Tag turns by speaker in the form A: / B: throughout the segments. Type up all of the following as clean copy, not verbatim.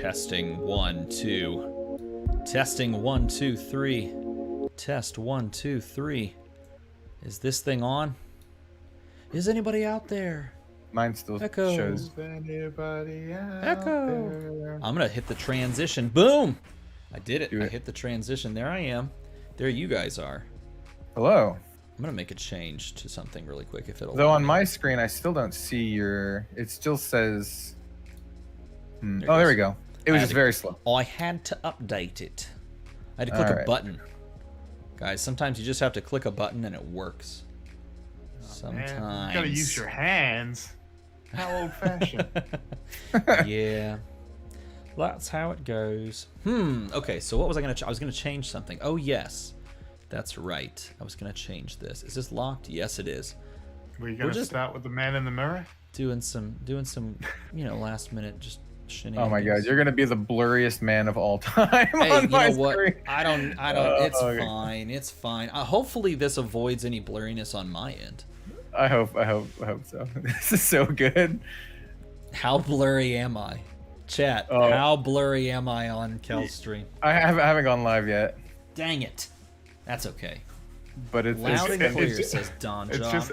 A: Testing 1 2. Testing 1 2 3. Test 1 2 3. Is this thing on? Is anybody out there?
B: Mine still
A: Echo.
B: shows.
C: Is anybody out
A: Echo.
C: there?
A: I'm gonna hit the transition. Boom! I did it.
B: Do
A: I
B: it.
A: hit the transition. There I am. There you guys are.
B: Hello.
A: I'm gonna make a change to something really quick if it'll.
B: Though on my screen, I still don't see your. It still says.
A: There it
B: Oh, there
A: goes.
B: we go. It was
A: I had
B: just
A: to-
B: very slow.
A: Oh, I had to update it. I had to click a
B: Alright.
A: button. Guys, sometimes you just have to click a button and it works.
C: Man,
A: Sometimes.
C: you gotta use your hands. How old-fashioned.
A: Yeah. That's how it goes. Okay, so what was I gonna I was gonna change something. Oh yes. That's right. I was gonna change this. Is this locked? Yes it is.
C: Were you gonna
A: just-
C: start with the man in the mirror?
A: Doing some last minute just shenanigans.
B: Oh my god, you're gonna be the blurriest man of all time
A: Hey,
B: on
A: you
B: my
A: know what?
B: screen.
A: I don't
B: Oh,
A: it's
B: okay.
A: fine. It's fine. Hopefully this avoids any blurriness on my end.
B: I hope so. This is so good.
A: How blurry am I? Chat,
B: Oh.
A: how blurry am I on Kel's stream?
B: I haven't gone live yet,
A: Dang it. That's okay.
B: but it's
A: Loud and
C: it's-
A: clear,
C: it's-
A: says Don
C: it's
A: John.
C: just-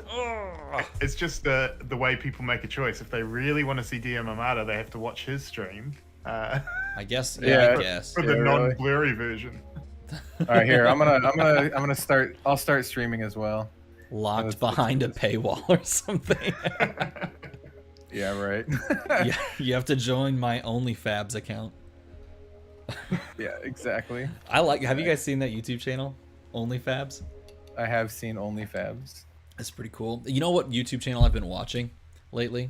C: It's just the way people make a choice. If they really want to see DM ARMADA, they have to watch his stream.
A: I guess.
B: Yeah.
A: Yeah, I guess.
C: For the
B: Yeah, really.
C: non-blurry version.
B: all right. Here, I'm gonna start. I'll start streaming as well.
A: Locked
B: Let's-
A: behind a paywall or something.
B: Yeah, right.
A: Yeah, you have to join my OnlyFabs account.
B: Yeah, exactly.
A: Have you guys seen that YouTube channel? OnlyFabs?
B: I have seen OnlyFabs.
A: It's pretty cool. You know what YouTube channel I've been watching lately?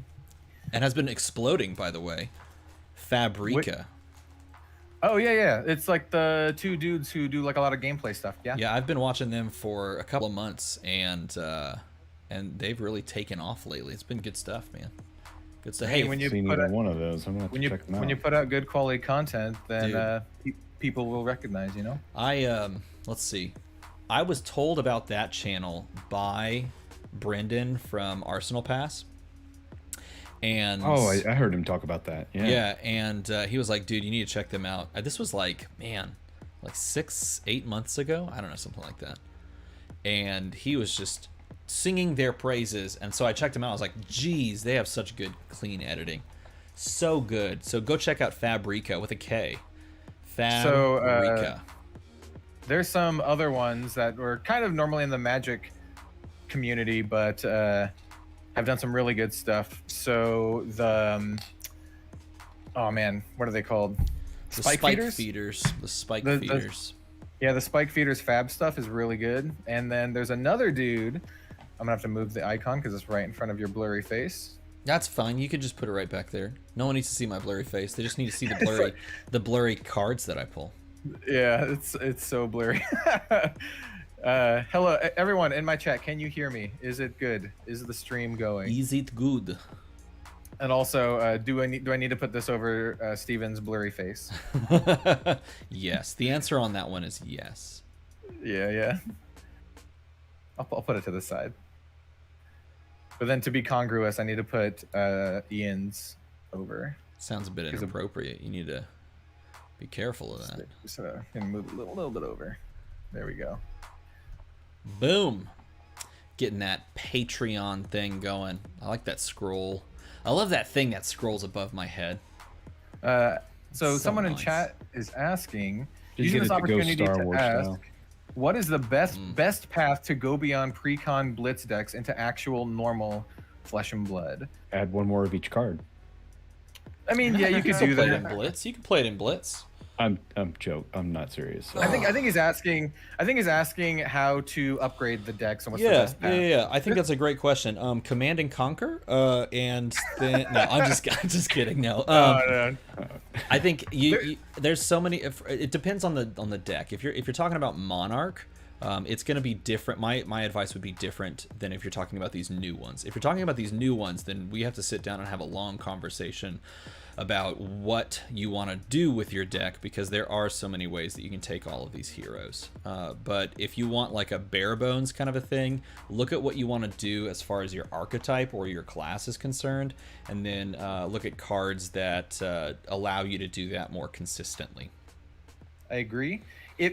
A: And has been exploding, by the way. Fabrica.
B: Oh yeah. It's like the two dudes who do like a lot of gameplay stuff. Yeah.
A: Yeah, I've been watching them for a couple of months, and they've really taken off lately. It's been good stuff, man. Good stuff. Hey,
B: when you
D: seen
B: put
D: either
B: out,
D: one of those. I'm gonna have
B: when
D: to
B: you
D: check them out.
B: when you put out good quality content, then
A: Dude.
B: people will recognize. You know.
A: let's see. I was told about that channel by Brendan from Arsenal Pass. And
D: Oh, I heard him talk about that. Yeah.
A: yeah, and he was like, dude, you need to check them out. This was like 6-8 months ago. I don't know, something like that. And he was just singing their praises. And so I checked them out. I was like, geez, they have such good, clean editing. So good. So go check out Fabrica with a K. Fabrica.
B: There's some other ones that were kind of normally in the Magic community, but have done some really good stuff. So the oh man, what are they called?
A: The
B: Spike
A: feeders. The spike
B: The-
A: feeders.
B: Yeah, the Spike Feeders Fab stuff is really good. And then there's another dude. I'm gonna have to move the icon because it's right in front of your blurry face.
A: That's fine. You could just put it right back there. No one needs to see my blurry face. They just need to see the blurry cards that I pull.
B: Yeah, it's so blurry. Hello, everyone in my chat. Can you hear me? Is it good? Is the stream going?
A: Is it good?
B: And also, do I need to put this over Steven's blurry face?
A: Yes. The answer on that one is yes.
B: Yeah. I'll put it to the side. But then to be congruous, I need to put Ian's over.
A: Sounds a bit inappropriate. You need to be careful of that.
B: Just gonna move a little bit over. There we go.
A: Boom. Getting that Patreon thing going. I like that scroll. I love that thing that scrolls above my head.
B: So
A: So
B: someone in
A: nice.
B: chat is asking,
D: Did you
B: using
D: get
B: this
D: it to go
B: opportunity
D: Star
B: to
D: Wars
B: ask,
D: style?
B: what is the best path to go beyond pre-con blitz decks into actual normal flesh and blood?
D: Add one more of each card.
B: I mean, yeah, you could do
A: play it in
B: that.
A: Blitz. You can play it in Blitz.
D: I'm I'm not serious.
B: I think he's asking how to upgrade the decks and what's the best path.
A: Yeah. I think that's a great question. Command and Conquer. And then no, I'm just kidding. No.
B: No.
A: I think there's so many. It depends on the deck. If you're talking about Monarch, It's going to be different. My advice would be different than if you're talking about these new ones. If you're talking about these new ones, then we have to sit down and have a long conversation about what you want to do with your deck, because there are so many ways that you can take all of these heroes. But if you want like a bare bones kind of a thing, look at what you want to do as far as your archetype or your class is concerned, and then look at cards that allow you to do that more consistently.
B: I agree.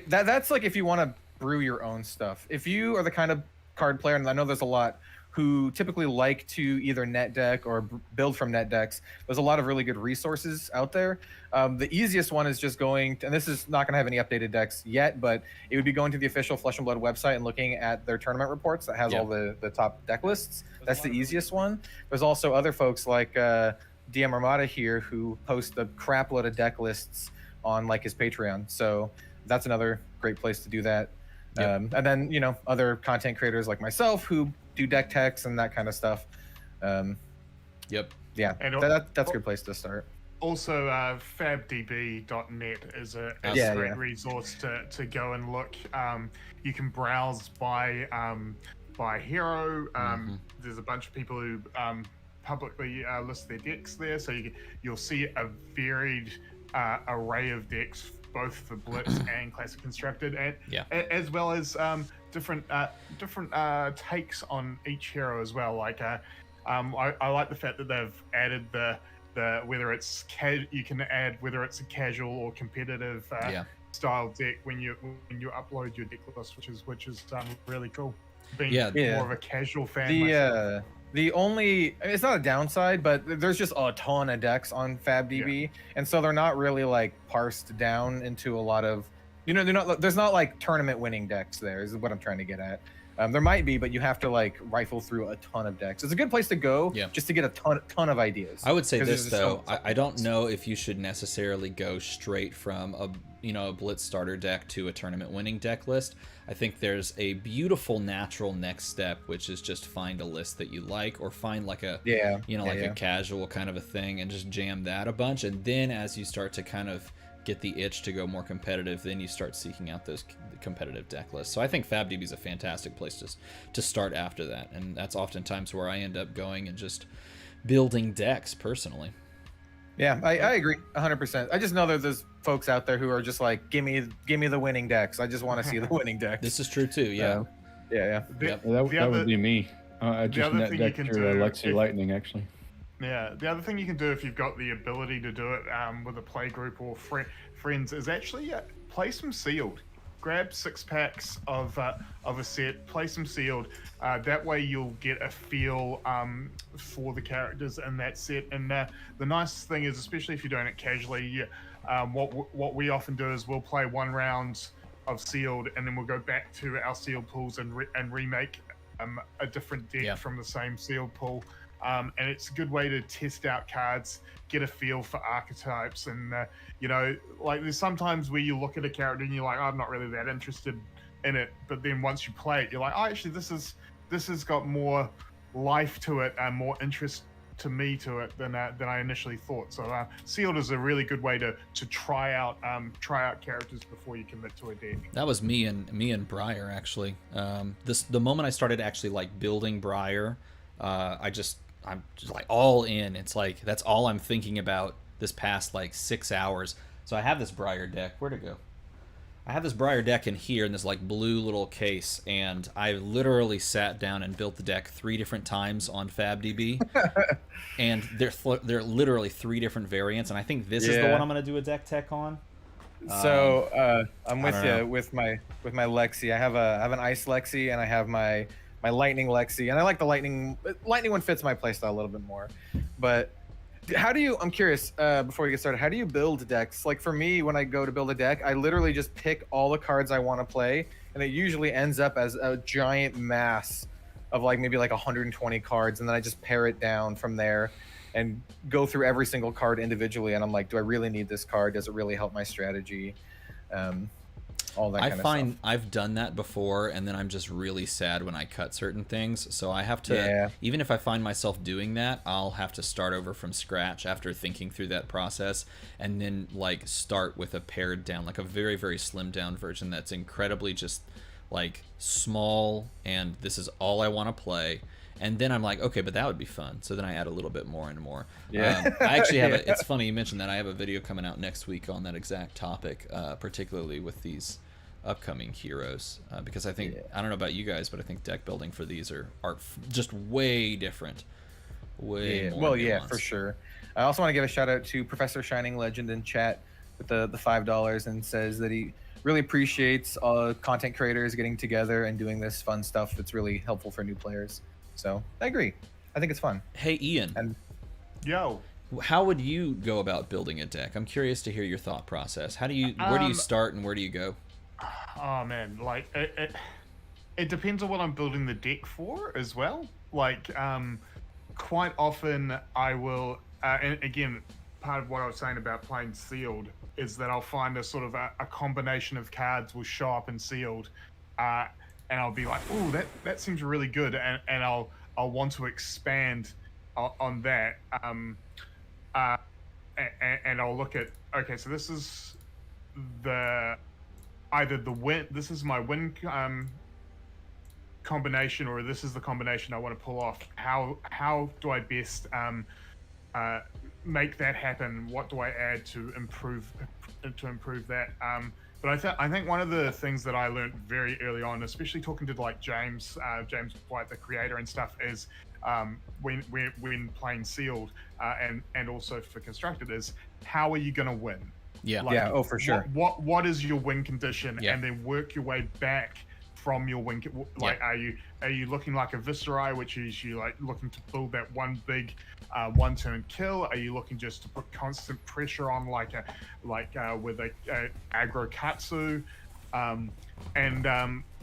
B: That's like if you want to brew your own stuff. If you are the kind of card player, and I know there's a lot who typically like to either net deck or build from net decks, there's a lot of really good resources out there. The easiest one is just going to, and this is not going to have any updated decks yet, but it would be going to the official Flesh and Blood website and looking at their tournament reports that has all the top deck lists. That's the easiest one. There's also other folks like DM Armada here who post a crap load of deck lists on like his Patreon. So that's another great place to do that. And then, you know, other content creators like myself who do deck techs and that kind of stuff. Yeah,
C: And
B: that's a good place to start.
C: Also, fabdb.net is a great resource to go and look. You can browse by hero. There's a bunch of people who publicly list their decks there, so you'll see a varied array of decks, both for Blitz and Classic Constructed, and as well as different takes on each hero as well. Like I like the fact that they've added the whether it's you can add whether it's a casual or competitive style deck when you upload your deck list, which is really cool. Being more of a casual fan. The only, it's not a downside, but there's just a ton of decks on FabDB, and so they're not really like parsed down into a lot of, you know, there's not like tournament winning decks there, is what I'm trying to get at. There might be, but you have to like rifle through a ton of decks. It's a good place to go just to get a ton of ideas.
A: I would say this though, I don't know if you should necessarily go straight from a Blitz starter deck to a tournament winning deck list. I think there's a beautiful natural next step, which is just find a list that you like, or find like a a casual kind of a thing and just jam that a bunch. And then as you start to kind of get the itch to go more competitive, then you start seeking out those competitive deck lists. So I think FabDB is a fantastic place to start after that, and that's oftentimes where I end up going and just building decks personally.
B: Yeah, I agree 100%. I just know that there's folks out there who are just like, give me the winning decks. I just want to see the winning decks.
A: This is true too. Yeah.
D: That would be me. I just net decked your Lexi Lightning actually.
C: Yeah, the other thing you can do if you've got the ability to do it with a play group or friends is actually play some sealed. Grab 6 packs of a set, play some sealed. That way you'll get a feel for the characters in that set. And the nice thing is, especially if you're doing it casually, what we often do is we'll play 1 round of sealed, and then we'll go back to our sealed pools and remake a different deck from the same sealed pool. And it's a good way to test out cards, get a feel for archetypes, and like there's sometimes where you look at a character and you're like, I'm not really that interested in it, but then once you play it, you're like, oh, actually this has got more life to it and more interest to me to it than I initially thought. So sealed is a really good way to try out characters before you commit to a deck.
A: That was me and Briar actually. The moment I started actually like building Briar, I'm just like all in. It's like that's all I'm thinking about this past like 6 hours. So I have this Briar deck. Where'd it go? I have this Briar deck in here in this like blue little case, and I literally sat down and built the deck 3 different times on FabDB. And they're literally 3 different variants, and I think this is the one I'm gonna do a deck tech on.
B: So I'm with you with my Lexi. I have an Ice Lexi, and I have my Lightning Lexi, and I like the Lightning one fits my playstyle a little bit more. But how do you, I'm curious, before we get started, how do you build decks? Like for me, when I go to build a deck, I literally just pick all the cards I want to play, and it usually ends up as a giant mass of like maybe like 120 cards, and then I just pare it down from there and go through every single card individually, and I'm like, do I really need this card? Does it really help my strategy? All that kind of stuff.
A: I've done that before, and then I'm just really sad when I cut certain things. So I have to, even if I find myself doing that, I'll have to start over from scratch after thinking through that process, and then like start with a pared down, like a very, very slimmed down version that's incredibly just like small, and this is all I want to play. And then I'm like, okay, but that would be fun. So then I add a little bit more and more.
B: Yeah.
A: I actually have it's funny you mentioned that. I have a video coming out next week on that exact topic, particularly with these upcoming heroes, because I think, I don't know about you guys, but I think deck building for these are just way different. Way more
B: well,
A: nuanced.
B: yeah, for sure. I also want to give a shout out to Professor Shining Legend in chat with the $5 and says that he really appreciates content creators getting together and doing this fun stuff that's really helpful for new players. So I agree. I think it's fun.
A: Hey, Ian.
B: And
C: yo,
A: how would you go about building a deck? I'm curious to hear your thought process. How do you, where do you start and where do you go?
C: Oh man, like it depends on what I'm building the deck for as well. Like quite often I will, and again, part of what I was saying about playing sealed is that I'll find a sort of a combination of cards will show up in sealed, and I'll be like, oh, that seems really good, and I'll want to expand on that, and I'll look at, okay, so this is either the win, this is my win combination, or this is the combination I want to pull off. How do I best make that happen? What do I add to improve that? But I think one of the things that I learned very early on, especially talking to like James White, the creator and stuff, is when playing sealed and also for constructed, is how are you going to win?
A: Yeah.
C: Like,
B: yeah. Oh, for sure.
C: What is your win condition?
A: Yeah.
C: And then work your way back from your win. Like,
A: Yeah.
C: are you looking like a Viscerai, which is you like looking to build that one big one turn kill? Are you looking just to put constant pressure on with a aggro Katsu?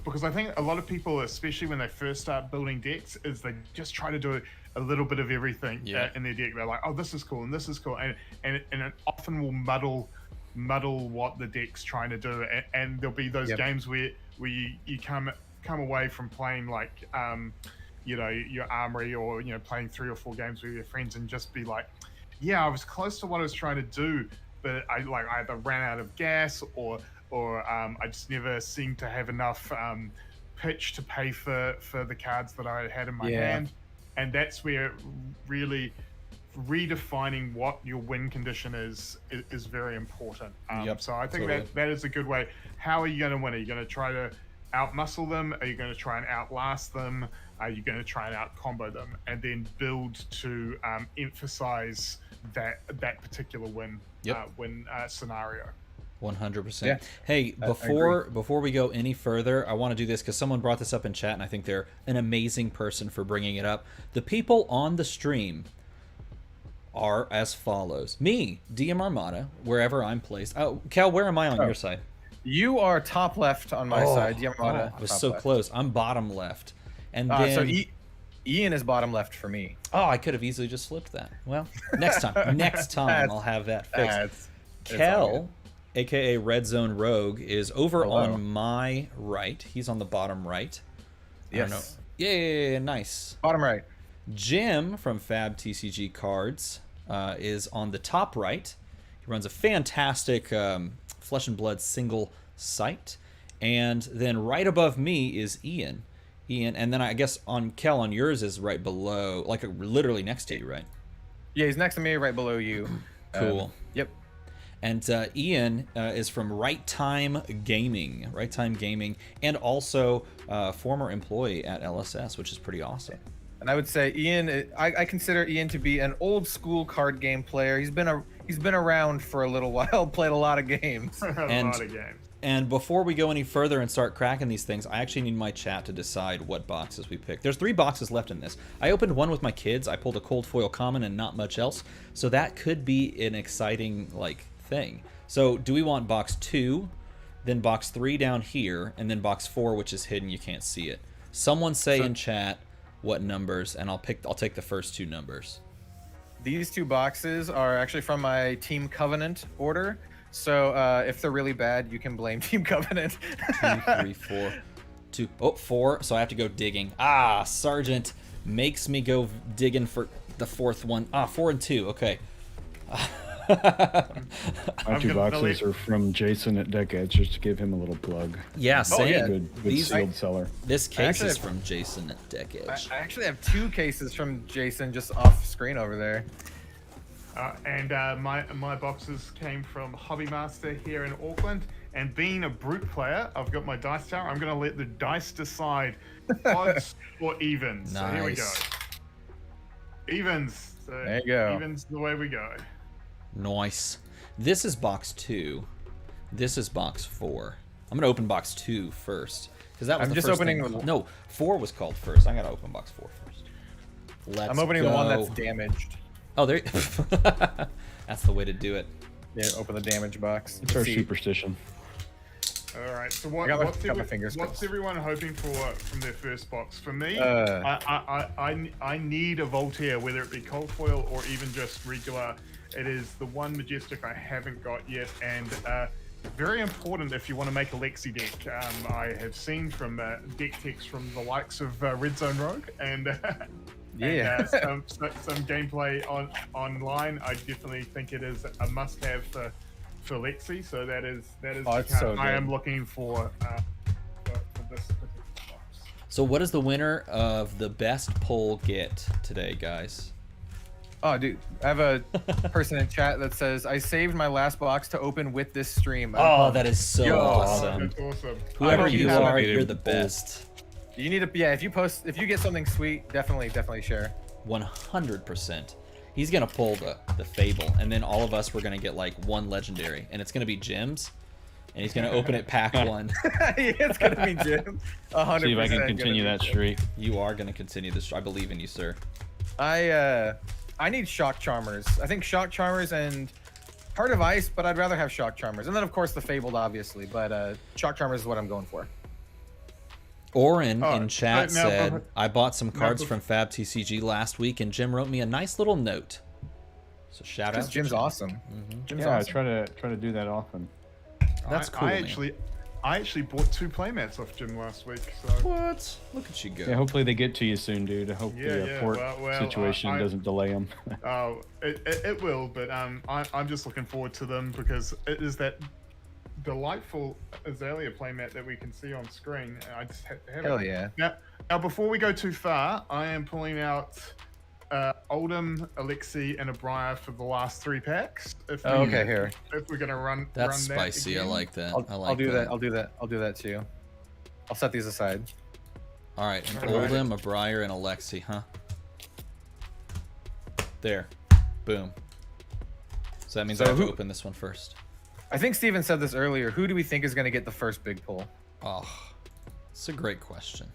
C: Because I think a lot of people, especially when they first start building decks, is they just try to do a little bit of everything in their deck. They're like, oh, this is cool and this is cool, and it often will muddle what the deck's trying to do, and there'll be those games where you come away from playing like your Armory, or playing 3 or 4 games with your friends and just be like, yeah, I was close to what I was trying to do, but I either ran out of gas or I just never seemed to have enough pitch to pay for the cards that I had in my hand. And that's where really redefining what your win condition is very important. So I think that is a good way. How are you going to win? Are you going to try to outmuscle them? Are you going to try and outlast them? Are you going to try and outcombo them? And then build to emphasize that particular win scenario.
A: 100%.
B: Yeah,
A: hey, before we go any further, I want to do this because someone brought this up in chat, and I think they're an amazing person for bringing it up. The people on the stream are as follows. Me, DM Armada, wherever I'm placed. Oh, Cal, where am I on your side?
B: You are top left on my side. DM Armada.
A: I was so close. I'm bottom left. And
B: so
A: then...
B: Ian is bottom left for me.
A: Oh, I could have easily just flipped that. Well, next time I'll have that fixed. Cal, aka Red Zone Rogue, is over on my right. He's on the bottom right.
B: Yes.
A: Yeah, nice.
B: Bottom right.
A: Jim from Fab TCG Cards is on the top right. He runs a fantastic Flesh and Blood single site. And then right above me is Ian. And then I guess on Kel, on yours is right below, like literally next to you, right?
B: Yeah, he's next to me, right below you.
A: Cool.
B: Yep.
A: And Ian is from Right Time Gaming, and also former employee at LSS, which is pretty awesome.
B: And I would say Ian, I consider Ian to be an old school card game player. He's been around for a little while, played a lot of games.
C: A lot of games.
A: And before we go any further and start cracking these things, I actually need my chat to decide what boxes we pick. There's 3 boxes left in this. I opened one with my kids. I pulled a cold foil common and not much else. So that could be an exciting thing. So do we want box 2, then box 3 down here, and then box 4, which is hidden, you can't see it? Someone say in chat what numbers, and I'll take the first 2 numbers.
B: These 2 boxes are actually from my Team Covenant order. So if they're really bad, you can blame Team Covenant.
A: 2, 3, 4. 2. Oh, 4. So I have to go digging. Sergeant makes me go digging for the 4th one. 4 and 2. Okay.
D: My two boxes are from Jason at Deck Edge, just to give him a little plug.
A: Yeah, same.
B: yeah.
D: Good sealed seller.
A: This case is from Jason at Deck Edge.
B: I actually have 2 cases from Jason just off screen over there.
C: My boxes came from Hobby Master here in Auckland. And being a brute player, I've got my dice tower. I'm going to let the dice decide odds or evens.
A: Nice.
C: So here we go. Evens. So
B: there you go.
C: Evens the way we go.
A: Nice. This is box 2. This is box 4. I'm going to open box 2 first. Because that was
B: I'm
A: the
B: just
A: first
B: opening
A: thing. No, 4 was called first. I got to open box 4 first.
B: I'm opening the one that's damaged.
A: Oh, there. That's the way to do it.
B: Yeah, open the damage box.
D: It's our superstition.
C: All right. So what's everyone hoping for from their first box? For me, I need a Voltaire, whether it be cold foil or even just regular. It is the one Majestic I haven't got yet, and very important if you want to make a Lexi deck. I have seen from deck techs from the likes of Red Zone Rogue and.
B: Yeah.
C: And, some gameplay online. I definitely think it is a must-have for Lexi. So that is the card I am looking for this particular box.
A: So what does the winner of the best poll get today, guys?
B: Oh, dude, I have a person in chat that says, I saved my last box to open with this stream.
A: Oh, that is so awesome.
C: That's awesome.
A: Whoever you are, you're the best.
B: You need to, yeah, if you get something sweet, definitely share.
A: 100%. He's going to pull the Fable, and then all of us, we're going to get like one legendary, and it's going to be Jim's, and he's going to open it pack 1.
B: Yeah, it's going to be Jim. 100%.
D: See if I can continue that streak.
A: You are going to continue this. I believe in you, sir.
B: I need Shock Charmers. I think Shock Charmers and Heart of Ice, but I'd rather have Shock Charmers. And then, of course, the Fabled, obviously, but Shock Charmers is what I'm going for.
A: Oren in chat said, I bought some cards from Fab TCG last week, and Jim wrote me a nice little note. So shout out to
B: Jim's
A: Jim.
B: awesome. Jim's
D: yeah,
B: awesome.
D: I try to do that often.
A: That's cool,
C: I actually bought 2 playmats off Jim last week. So.
A: What? Look at you go.
D: Yeah, hopefully they get to you soon, dude. I hope the port situation doesn't delay them.
C: Oh, it will, but I'm just looking forward to them because it is that delightful Azalea playmat that we can see on screen. I just have to have
B: Hell
C: it.
B: yeah.
C: Now, before we go too far, I am pulling out Oldhim, Alexi, and Aria for the last 3 packs.
B: Okay, here.
C: If we're gonna run,
A: That's
C: run
A: spicy.
C: That
A: I like that.
B: I'll do that. I'll do that too. I'll set these aside.
A: All right, Oldhim, a Briar, and a Lexi, huh? There, boom. So that means I have to open this one first.
B: I think Steven said this earlier. Who do we think is going to get the first big pull?
A: Oh, it's a great question.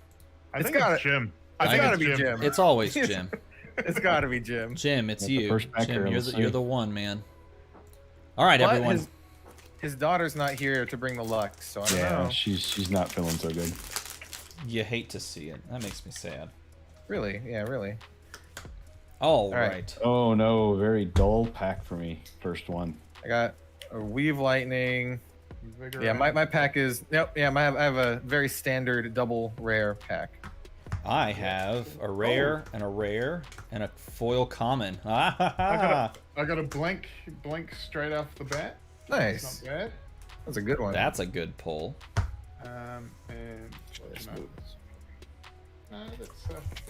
C: I think it's Jim.
B: I think it's be Jim.
A: It's always Jim.
B: It's got to be Jim.
A: Jim, it's you.
D: First
A: Jim, you're the one, man. All right, everyone.
B: His daughter's not here to bring the luck, so I don't know.
D: she's not feeling so good.
A: You hate to see it. That makes me sad.
B: Really? Yeah, really.
A: All right.
D: Oh no, very dull pack for me. First one.
B: I got a Weave Lightning. Yeah, my pack is I have a very standard double rare pack.
A: I have a rare and a rare and a foil common.
C: I got a blink straight off the bat.
B: Nice.
C: That's not bad.
B: That's a good one.
A: That's a good pull. How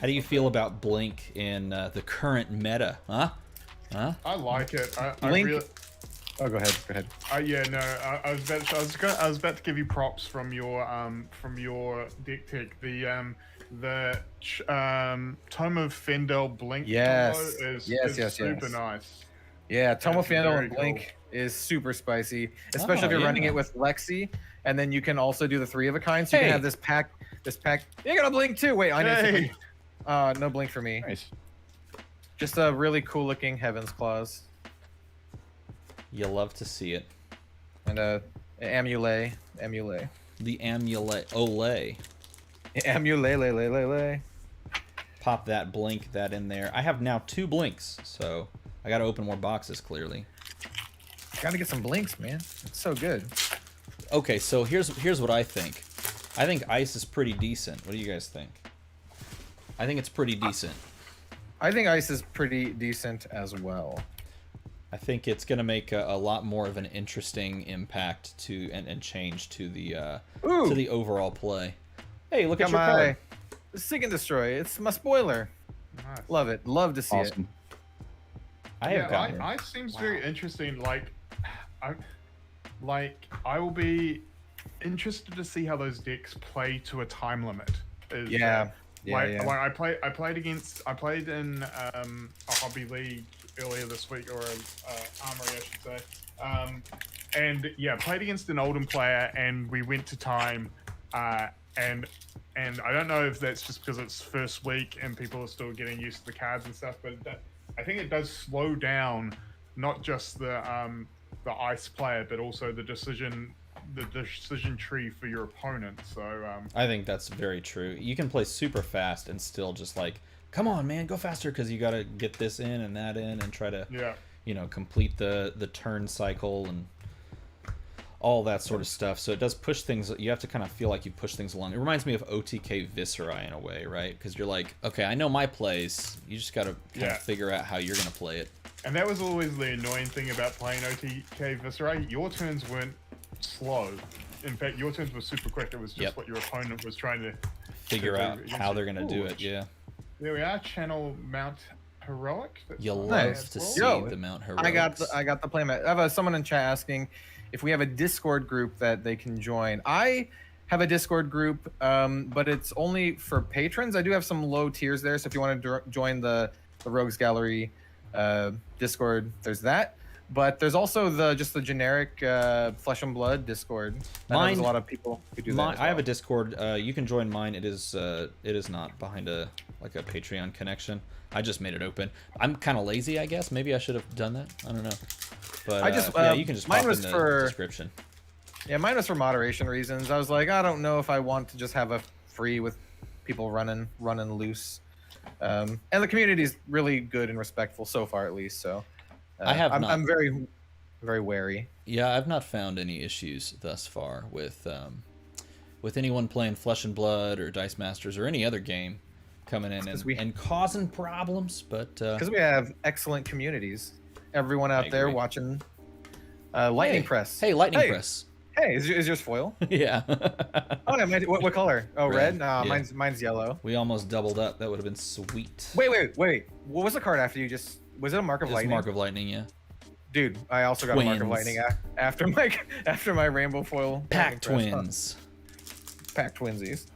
A: do you feel about Blink in the current meta? Huh?
C: I like it.
B: Blink. Oh, go ahead.
C: Yeah, no. I was about to give you props from your deck tech. The Tome of Fendel Blink is super nice.
B: Yeah, Tome of Fendel and Blink is super spicy, especially if you're running it with Lexi, and then you can also do the 3 of a kind. So you can have this pack. You got a Blink too. Wait, I need some. No Blink for me.
D: Nice.
B: Just a really cool looking Heaven's Claws.
A: You love to see it.
B: And Amulet.
A: The Amulet. Olay.
B: Amulet.
A: Pop that Blink that in there. I have now 2 Blinks, so I got to open more boxes, clearly.
B: Gotta get some Blinks, man. It's so good.
A: Okay, so here's what I think. I think Ice is pretty decent. What do you guys think? I think it's pretty decent.
B: I think Ice is pretty decent as well.
A: I think it's going to make a lot more of an interesting impact to and change to the overall play. Hey, look at your card.
B: Seek and Destroy. It's my spoiler.
C: Nice.
B: Love it. Love to see it.
C: I seems very interesting. I will be interested to see how those decks play to a time limit. I played in a hobby league earlier this week, or Armory, I should say. And yeah, played against an Oldham player, and we went to time. And I don't know if that's just because it's first week and people are still getting used to the cards and stuff, but I think it does slow down not just the ice player, but also the decision tree for your opponent. So
A: I think that's very true. You can play super fast and still just like, come on, man, go faster, because you got to get this in and that in and try to complete the turn cycle and all that sort of stuff. So it does push things. You have to kind of feel like you push things along. It reminds me of OTK Viscera in a way, right? Because you're like, okay, I know my plays. You just got to kind of figure out how you're going to play it.
C: And that was always the annoying thing about playing OTK Viscera. Your turns weren't slow. In fact, your turns were super quick. It was just what your opponent was trying to
A: figure out how they're going to do it. Yeah.
C: There we are. Channel Mount Heroic.
A: You'll love to see the Mount Heroic.
B: I got the playmat. I have someone in chat asking if we have a Discord group that they can join. I have a Discord group, but it's only for patrons. I do have some low tiers there, so if you want to join the Rogues Gallery Discord, there's that. But there's also just the generic Flesh and Blood Discord. There's a lot of people who do that. As well.
A: I have a Discord. You can join mine. It is not behind a Patreon connection. I just made it open. I'm kind of lazy, I guess. Maybe I should have done that. I don't know. But you can just pop in the description.
B: Yeah, mine was for moderation reasons. I was like, I don't know if I want to just have a free with people running loose. And the community is really good and respectful so far, at least. So I'm very, very wary.
A: Yeah, I've not found any issues thus far with anyone playing Flesh and Blood or Dice Masters or any other game coming in and causing problems. But
B: because we have excellent communities. Everyone out there watching Lightning Press.
A: Hey, Lightning Press.
B: Hey, is yours foil?
A: Yeah.
B: Oh, yeah, what color? Oh, red? No, yeah. Mine's yellow.
A: We almost doubled up. That would have been sweet.
B: Wait. What was the card after you just... Was it a Mark of Lightning?
A: Mark of Lightning, yeah.
B: Dude, I also got a Mark of Lightning after my rainbow foil.
A: Pack Twins.
B: Pack Twinsies.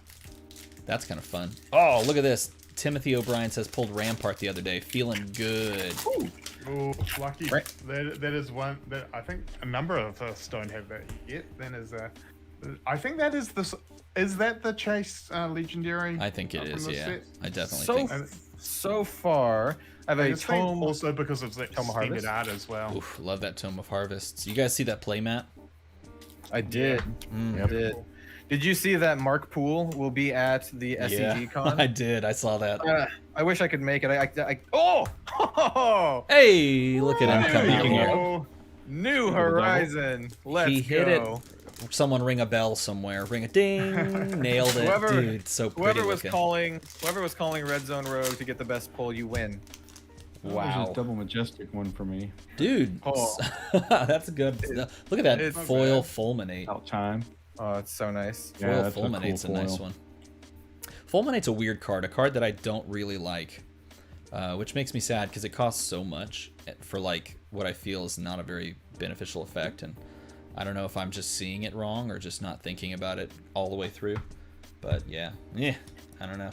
A: That's kind of fun. Oh, look at this. Timothy O'Brien says pulled Rampart the other day. Feeling good.
C: Ooh, lucky. Right. That is one that I think a number of us don't have that yet. Then I think that is is that the Chase Legendary?
A: I think it is. Yeah, set? I definitely think.
B: So far, I have a tome.
C: Also because of the extended art as well.
A: Oof, love that Tome of Harvests. You guys see that playmat?
B: I did. I did. Did you see that Mark Poole will be at the SCG Con?
A: I did. I saw that.
B: I wish I could make it. Oh!
A: Hey, look at him coming here.
B: New Horizon. Let's go.
A: He hit it. Someone ring a bell somewhere. Ring a ding. Nailed it. Dude, so pretty
B: whoever was calling Red Zone Rogue to get the best pull, you win.
D: Wow. There's a double majestic one for me.
A: Dude. That's good. Look at that foil fulminate.
D: About time.
B: Oh, it's so nice.
A: Yeah, foil fulminate's a nice one. Fulminate's a weird card, a card that I don't really like, which makes me sad because it costs so much for like what I feel is not a very beneficial effect, and I don't know if I'm just seeing it wrong or just not thinking about it all the way through. But yeah, I don't know.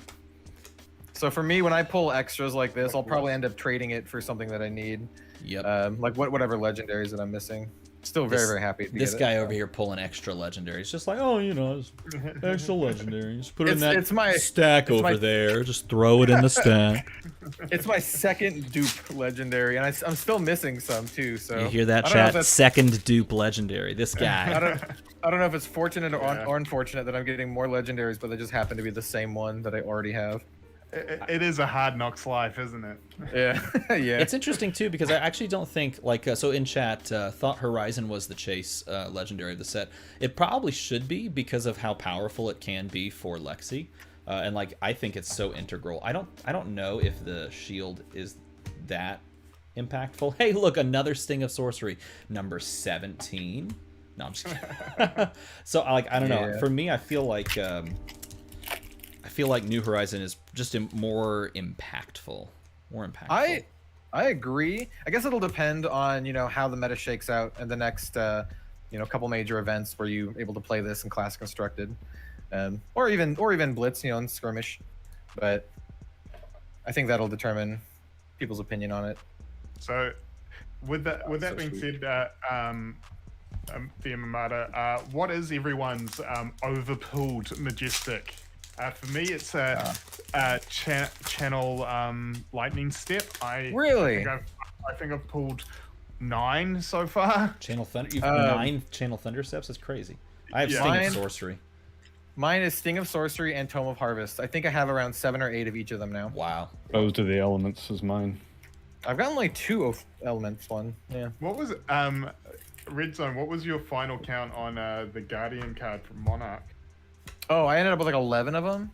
B: So for me, when I pull extras like this, I'll probably end up trading it for something that I need.
A: Yep.
B: Like whatever legendaries that I'm missing. Still very happy.
A: This guy over here pulling extra legendaries, just like, oh, extra legendaries. Put it in that stack over there. Just throw it in the stack.
B: It's my second dupe legendary, and I'm still missing some too. So
A: you hear that, chat? Second dupe legendary. This guy.
B: I don't know if it's fortunate or unfortunate that I'm getting more legendaries, but they just happen to be the same one that I already have.
C: It is a hard knocks life, isn't it?
B: Yeah. Yeah.
A: It's interesting too because I actually don't think so in chat thought Horizon was the Chase legendary of the set. It probably should be because of how powerful it can be for Lexi, and like I think it's so integral. I don't know if the shield is that impactful. Hey, look, another Sting of Sorcery, number 17. No, I'm just kidding. So, like, I don't know. For me, I feel like New Horizon is just more impactful. More impactful.
B: I agree. I guess it'll depend on, you know, how the meta shakes out and the next, you know, couple major events where you're able to play this in Class Constructed, or even Blitz, you know, in Skirmish. But I think that'll determine people's opinion on it.
C: So, with that being said, the ARMADA, what is everyone's overpulled Majestic? For me, it's a channel lightning step. I think I've pulled 9 so far.
A: Channel Thunder. You've 9 Channel Thunder steps. That's crazy. I have Sting of Sorcery.
B: Mine is Sting of Sorcery and Tome of Harvest. I think I have around 7 or 8 of each of them now.
A: Wow.
D: Those to the elements is mine.
B: I've gotten like 2 of elements one. Yeah.
C: What was Red Zone? What was your final count on the Guardian card from Monarch?
B: Oh, I ended up with like 11 of them.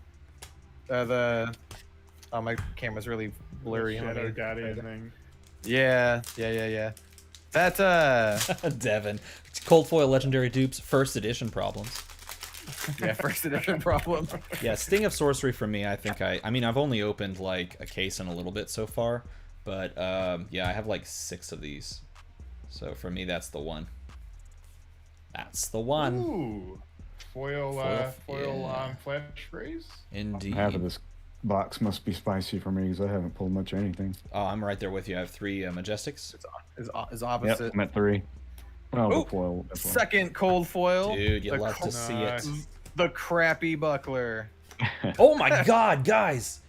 B: My camera's really blurry.
C: Shadow Guardian thing.
B: Yeah. That
A: Devin. Cold foil legendary dupes, first edition problems.
B: Yeah, first edition problem.
A: Yeah, Sting of Sorcery for me, I think I mean, I've only opened like a case and a little bit so far, but yeah, I have like 6 of these. So for me, that's the one. That's the one.
C: Ooh. Foil flash freeze.
A: Indeed.
D: Half of this box must be spicy for me because I haven't pulled much of anything.
A: Oh, I'm right there with you. I have 3 Majestics.
B: It's opposite.
D: Yep, I'm at 3. Oh, the foil.
B: Second cold foil.
A: Dude, you love to see it.
B: The crappy buckler.
A: Oh my god, guys!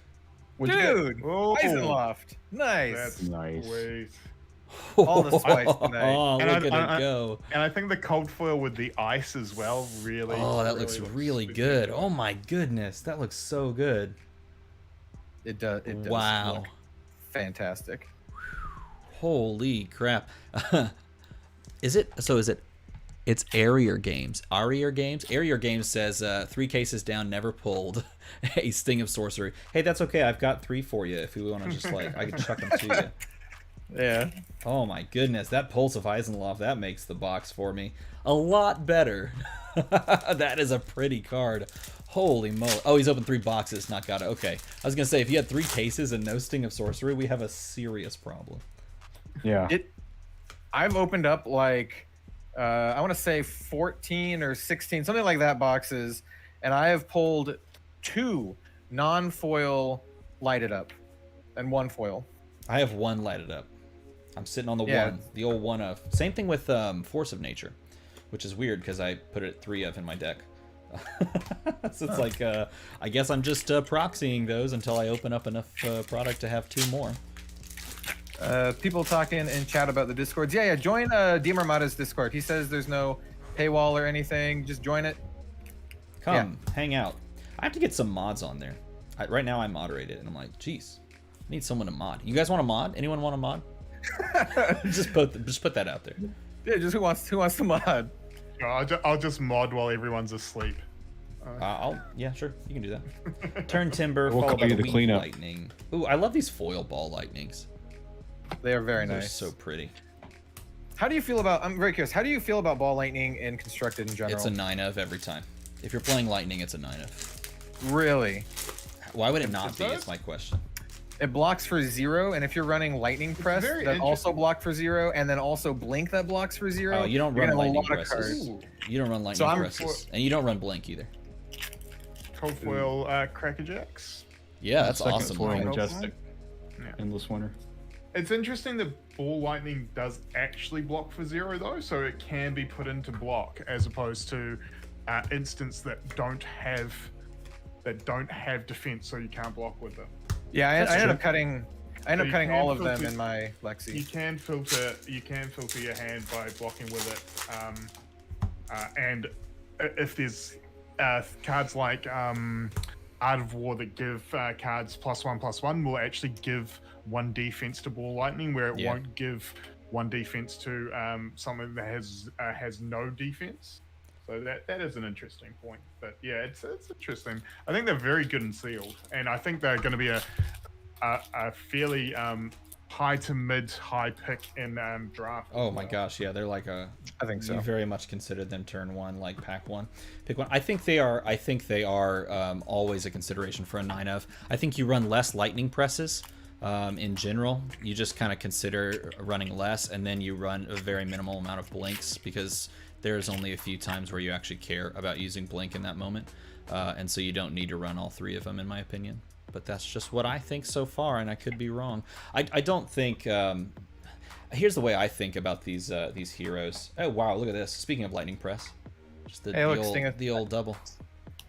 B: Dude, Eisenloft. Nice.
C: That's
D: nice.
C: Sweet.
B: All the spice tonight.
A: Oh, look at it go.
C: And I think the cold foil with the ice as well really.
A: Oh, that looks really good. Oh my goodness, that looks so good.
B: It does.
A: Wow.
B: Look fantastic.
A: Holy crap. Is it? It's Aria Games. Aria Games? Aria Games says 3 cases down, never pulled a Sting of Sorcery. Hey, that's okay. I've got 3 for you if you want to just like, I can chuck them to you.
B: Yeah.
A: Oh my goodness, that Pulse of Eisenloft, that makes the box for me a lot better. That is a pretty card. Holy moly. Oh, he's opened 3 boxes, not got it. Okay. I was going to say, if you had 3 cases and no Sting of Sorcery, we have a serious problem.
D: Yeah.
B: I've opened up like, I want to say 14 or 16, something like that boxes, and I have pulled 2 non-foil lighted up and 1 foil.
A: I have 1 lighted up. I'm sitting on the 1, the old 1 of. Same thing with Force of Nature, which is weird because I put it at 3 of in my deck. So it's like, I guess I'm just proxying those until I open up enough product to have 2 more.
B: People talking in chat about the Discords. Yeah, join ARMADA's Discord. He says there's no paywall or anything. Just join it.
A: Come, hang out. I have to get some mods on there. Right now I moderate it, and I'm like, geez, I need someone to mod. You guys want a mod? Anyone want a mod? just put that out there.
B: Yeah, just who wants to mod?
C: I'll just mod while everyone's asleep.
A: Yeah, sure, you can do that. Turn Timber,
D: We'll
A: followed by
D: call you
A: the
D: the cleanup.
A: Lightning. Ooh, I love these foil ball lightnings.
B: They are very
A: They're
B: nice.
A: so pretty.
B: How do you feel about? I'm very curious. How do you feel about ball lightning in constructed in general?
A: It's a 9 of every time. If you're playing lightning, it's a 9 of.
B: Really?
A: Why would it not be? Is my question.
B: It blocks for 0, and if you're running lightning press, that also block for 0, and then also blink that blocks for 0.
A: Oh, you don't run lightning presses. You don't run lightning presses, and you don't run blink either.
C: Cold foil crackerjacks.
A: Yeah, that's
D: Second
A: awesome.
D: foil
C: Right.
D: Majestic.
C: Yeah.
D: Endless Winter.
C: It's interesting that ball lightning does actually block for 0 though, so it can be put into block as opposed to instants that don't have defense, so you can't block with them.
B: Yeah, I ended up cutting. I ended up cutting all of them
C: filter-
B: in my Lexi.
C: You can filter your hand by blocking with it, and if there's cards like Art of War that give cards +1/+1 will actually give 1 defense to ball lightning, where it won't give 1 defense to something that has no defense. So that is an interesting point. But yeah, it's interesting. I think they're very good and sealed, and I think they're going to be a fairly high to mid high pick in draft.
A: Oh my gosh, yeah, they're like a.
B: I think so.
A: You very much consider them turn one, like pack one, pick one. I think they are. I think they are always a consideration for a 9 of. I think you run less lightning presses. In general, you just kind of consider running less, and then you run a very minimal amount of blinks because there's only a few times where you actually care about using blink in that moment, and so you don't need to run all 3 of them, in my opinion. But that's just what I think so far, and I could be wrong. I don't think. Here's the way I think about these heroes. Oh wow, look at this. Speaking of lightning press, just the old double.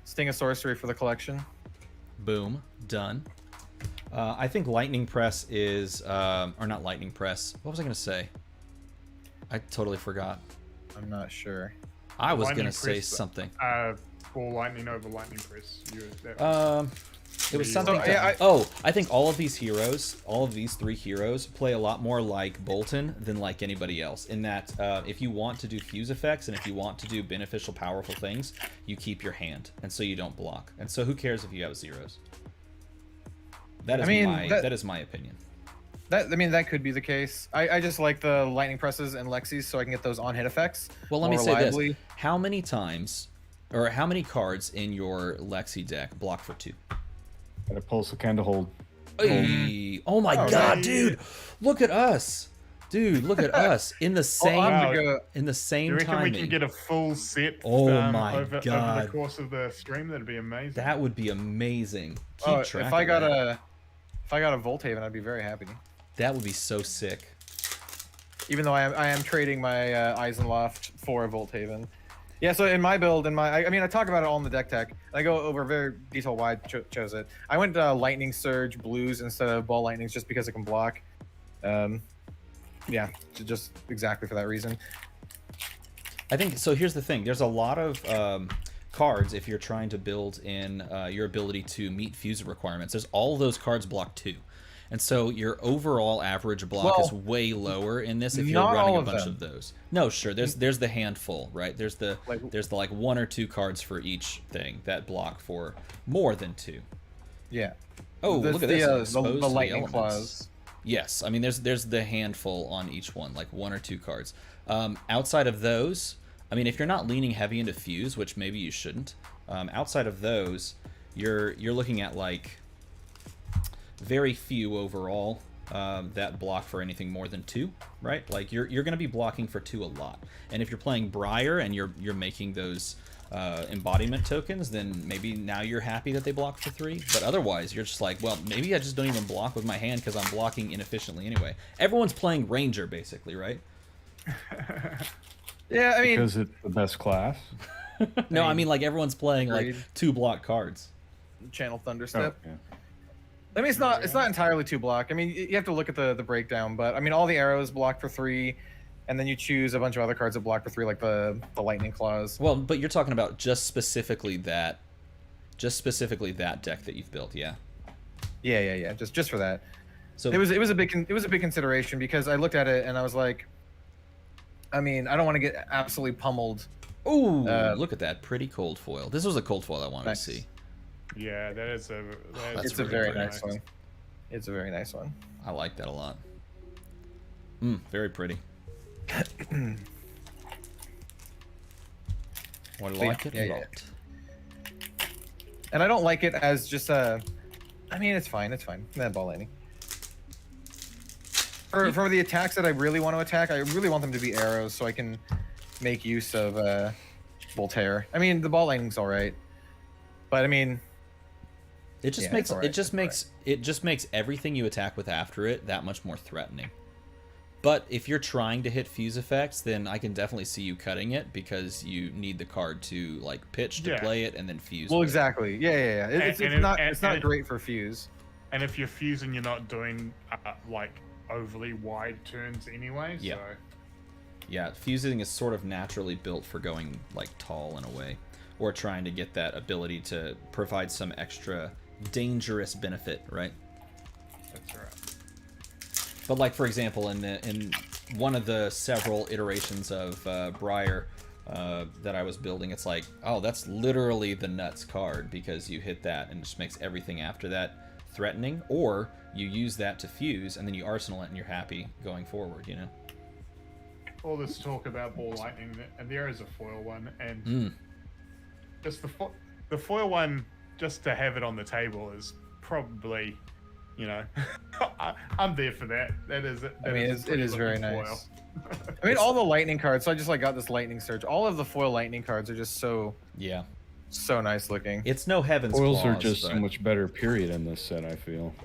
B: Sting of Sorcery for the collection.
A: Boom, done. I think lightning press is, or not lightning press. What was I gonna say? I totally forgot.
B: I'm not sure.
A: I was gonna say something.
C: For lightning over lightning press.
A: It was something. I think all of these heroes, all of these 3 heroes, play a lot more like Bolton than like anybody else. In that, if you want to do fuse effects and if you want to do beneficial, powerful things, you keep your hand, and so you don't block. And so who cares if you have zeros? That is my opinion.
B: That could be the case. I just like the lightning presses and Lexis so I can get those on hit effects.
A: Well, let me say this: how many times, or how many cards in your Lexi deck block for 2?
D: Got a Pulse of Candlehold.
A: Hey. Oh my god, dude! Look at us, dude! Look at us in the same in the same
C: time. You reckon
A: timing.
C: we can get a full set?
A: Oh my
C: over
A: god!
C: Over the course of the stream, that'd be amazing.
A: That would be amazing. Keep track.
B: If I got a Volthaven, I'd be very happy.
A: That would be so sick.
B: Even though I am trading my Eisenloft for a Volthaven. Yeah, so in my build, I talk about it all in the deck tech. I go over very detail why I chose it. I went Lightning Surge blues instead of Ball Lightnings just because it can block. Yeah, just exactly for that reason.
A: I think so. Here's the thing: there's a lot of cards if you're trying to build in your ability to meet fuse requirements. There's all those cards block 2. And so your overall average block is way lower in this if you're running a bunch of those. No, sure. There's the handful, right? There's the like 1 or 2 cards for each thing that block for more than 2.
B: Yeah.
A: Oh, look at this.
B: The lightning claws.
A: Yes, I mean there's the handful on each one, like 1 or 2 cards. Outside of those, I mean if you're not leaning heavy into fuse, which maybe you shouldn't, outside of those, you're looking at like very few overall that block for anything more than 2, right? Like you're going to be blocking for 2 a lot. And if you're playing Briar and you're making those embodiment tokens, then maybe now you're happy that they block for 3. But otherwise, you're just like, well, maybe I just don't even block with my hand because I'm blocking inefficiently anyway. Everyone's playing Ranger basically, right?
B: Yeah, I mean
D: because it's the best class.
A: No, I mean like everyone's playing like 2 block cards.
B: Channel Thunderstep.
D: Oh, yeah.
B: I mean, it's not entirely 2 block. I mean, you have to look at the breakdown, but I mean, all the arrows block for 3, and then you choose a bunch of other cards that block for 3, like the lightning claws.
A: Well, but you're talking about just specifically that deck that you've built, yeah.
B: Yeah. Just for that.
A: So
B: it was a big consideration because I looked at it and I was like, I mean, I don't want to get absolutely pummeled.
A: Ooh, look at that pretty cold foil. This was a cold foil I wanted to see.
C: Yeah, it's a
B: very nice one. It's a very nice one.
A: I like that a lot. Very pretty. I like it a lot.
B: And I don't like it as just a. I mean, it's fine. That ball landing. For the attacks that I really want to attack, I really want them to be arrows so I can make use of Voltaire. I mean, the ball lightning's all right, but I mean.
A: It just makes everything you attack with after it that much more threatening. But if you're trying to hit fuse effects, then I can definitely see you cutting it because you need the card to like pitch to play it and then fuse.
B: Well, exactly. Yeah. It's not great for fuse.
C: And if you're fusing, you're not doing like overly wide turns anyway.
A: Yeah.
C: So.
A: Yeah, fusing is sort of naturally built for going like tall in a way, or trying to get that ability to provide some extra dangerous benefit, right?
C: That's right.
A: But like for example, in one of the several iterations of Briar that I was building, it's like, oh, that's literally the nuts card because you hit that and it just makes everything after that threatening, or you use that to fuse, and then you arsenal it, and you're happy going forward. You know.
C: All this talk about ball lightning, and there is a foil one, and just the foil one, just to have it on the table is probably, you know, I'm there for that. That is.
B: I mean, it is very nice. I mean, all the lightning cards. So I just like got this lightning surge. All of the foil lightning cards are just so nice looking.
A: It's no Heaven's
D: Foils
A: Claws.
D: Are just so much better. Period in this set, I feel.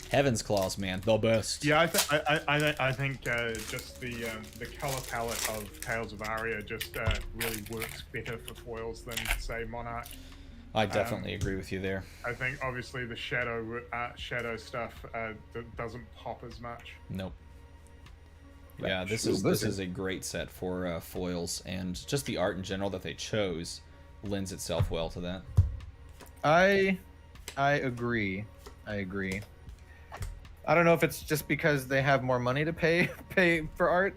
A: Heaven's Claws, man, the best.
C: Yeah, I think just the color palette of Tales of Aria just really works better for foils than say Monarch.
A: I definitely agree with you there.
C: I think obviously the shadow stuff doesn't pop as much.
A: Nope. Yeah, this is a great set for foils, and just the art in general that they chose lends itself well to that.
B: I agree. I don't know if it's just because they have more money to pay for art,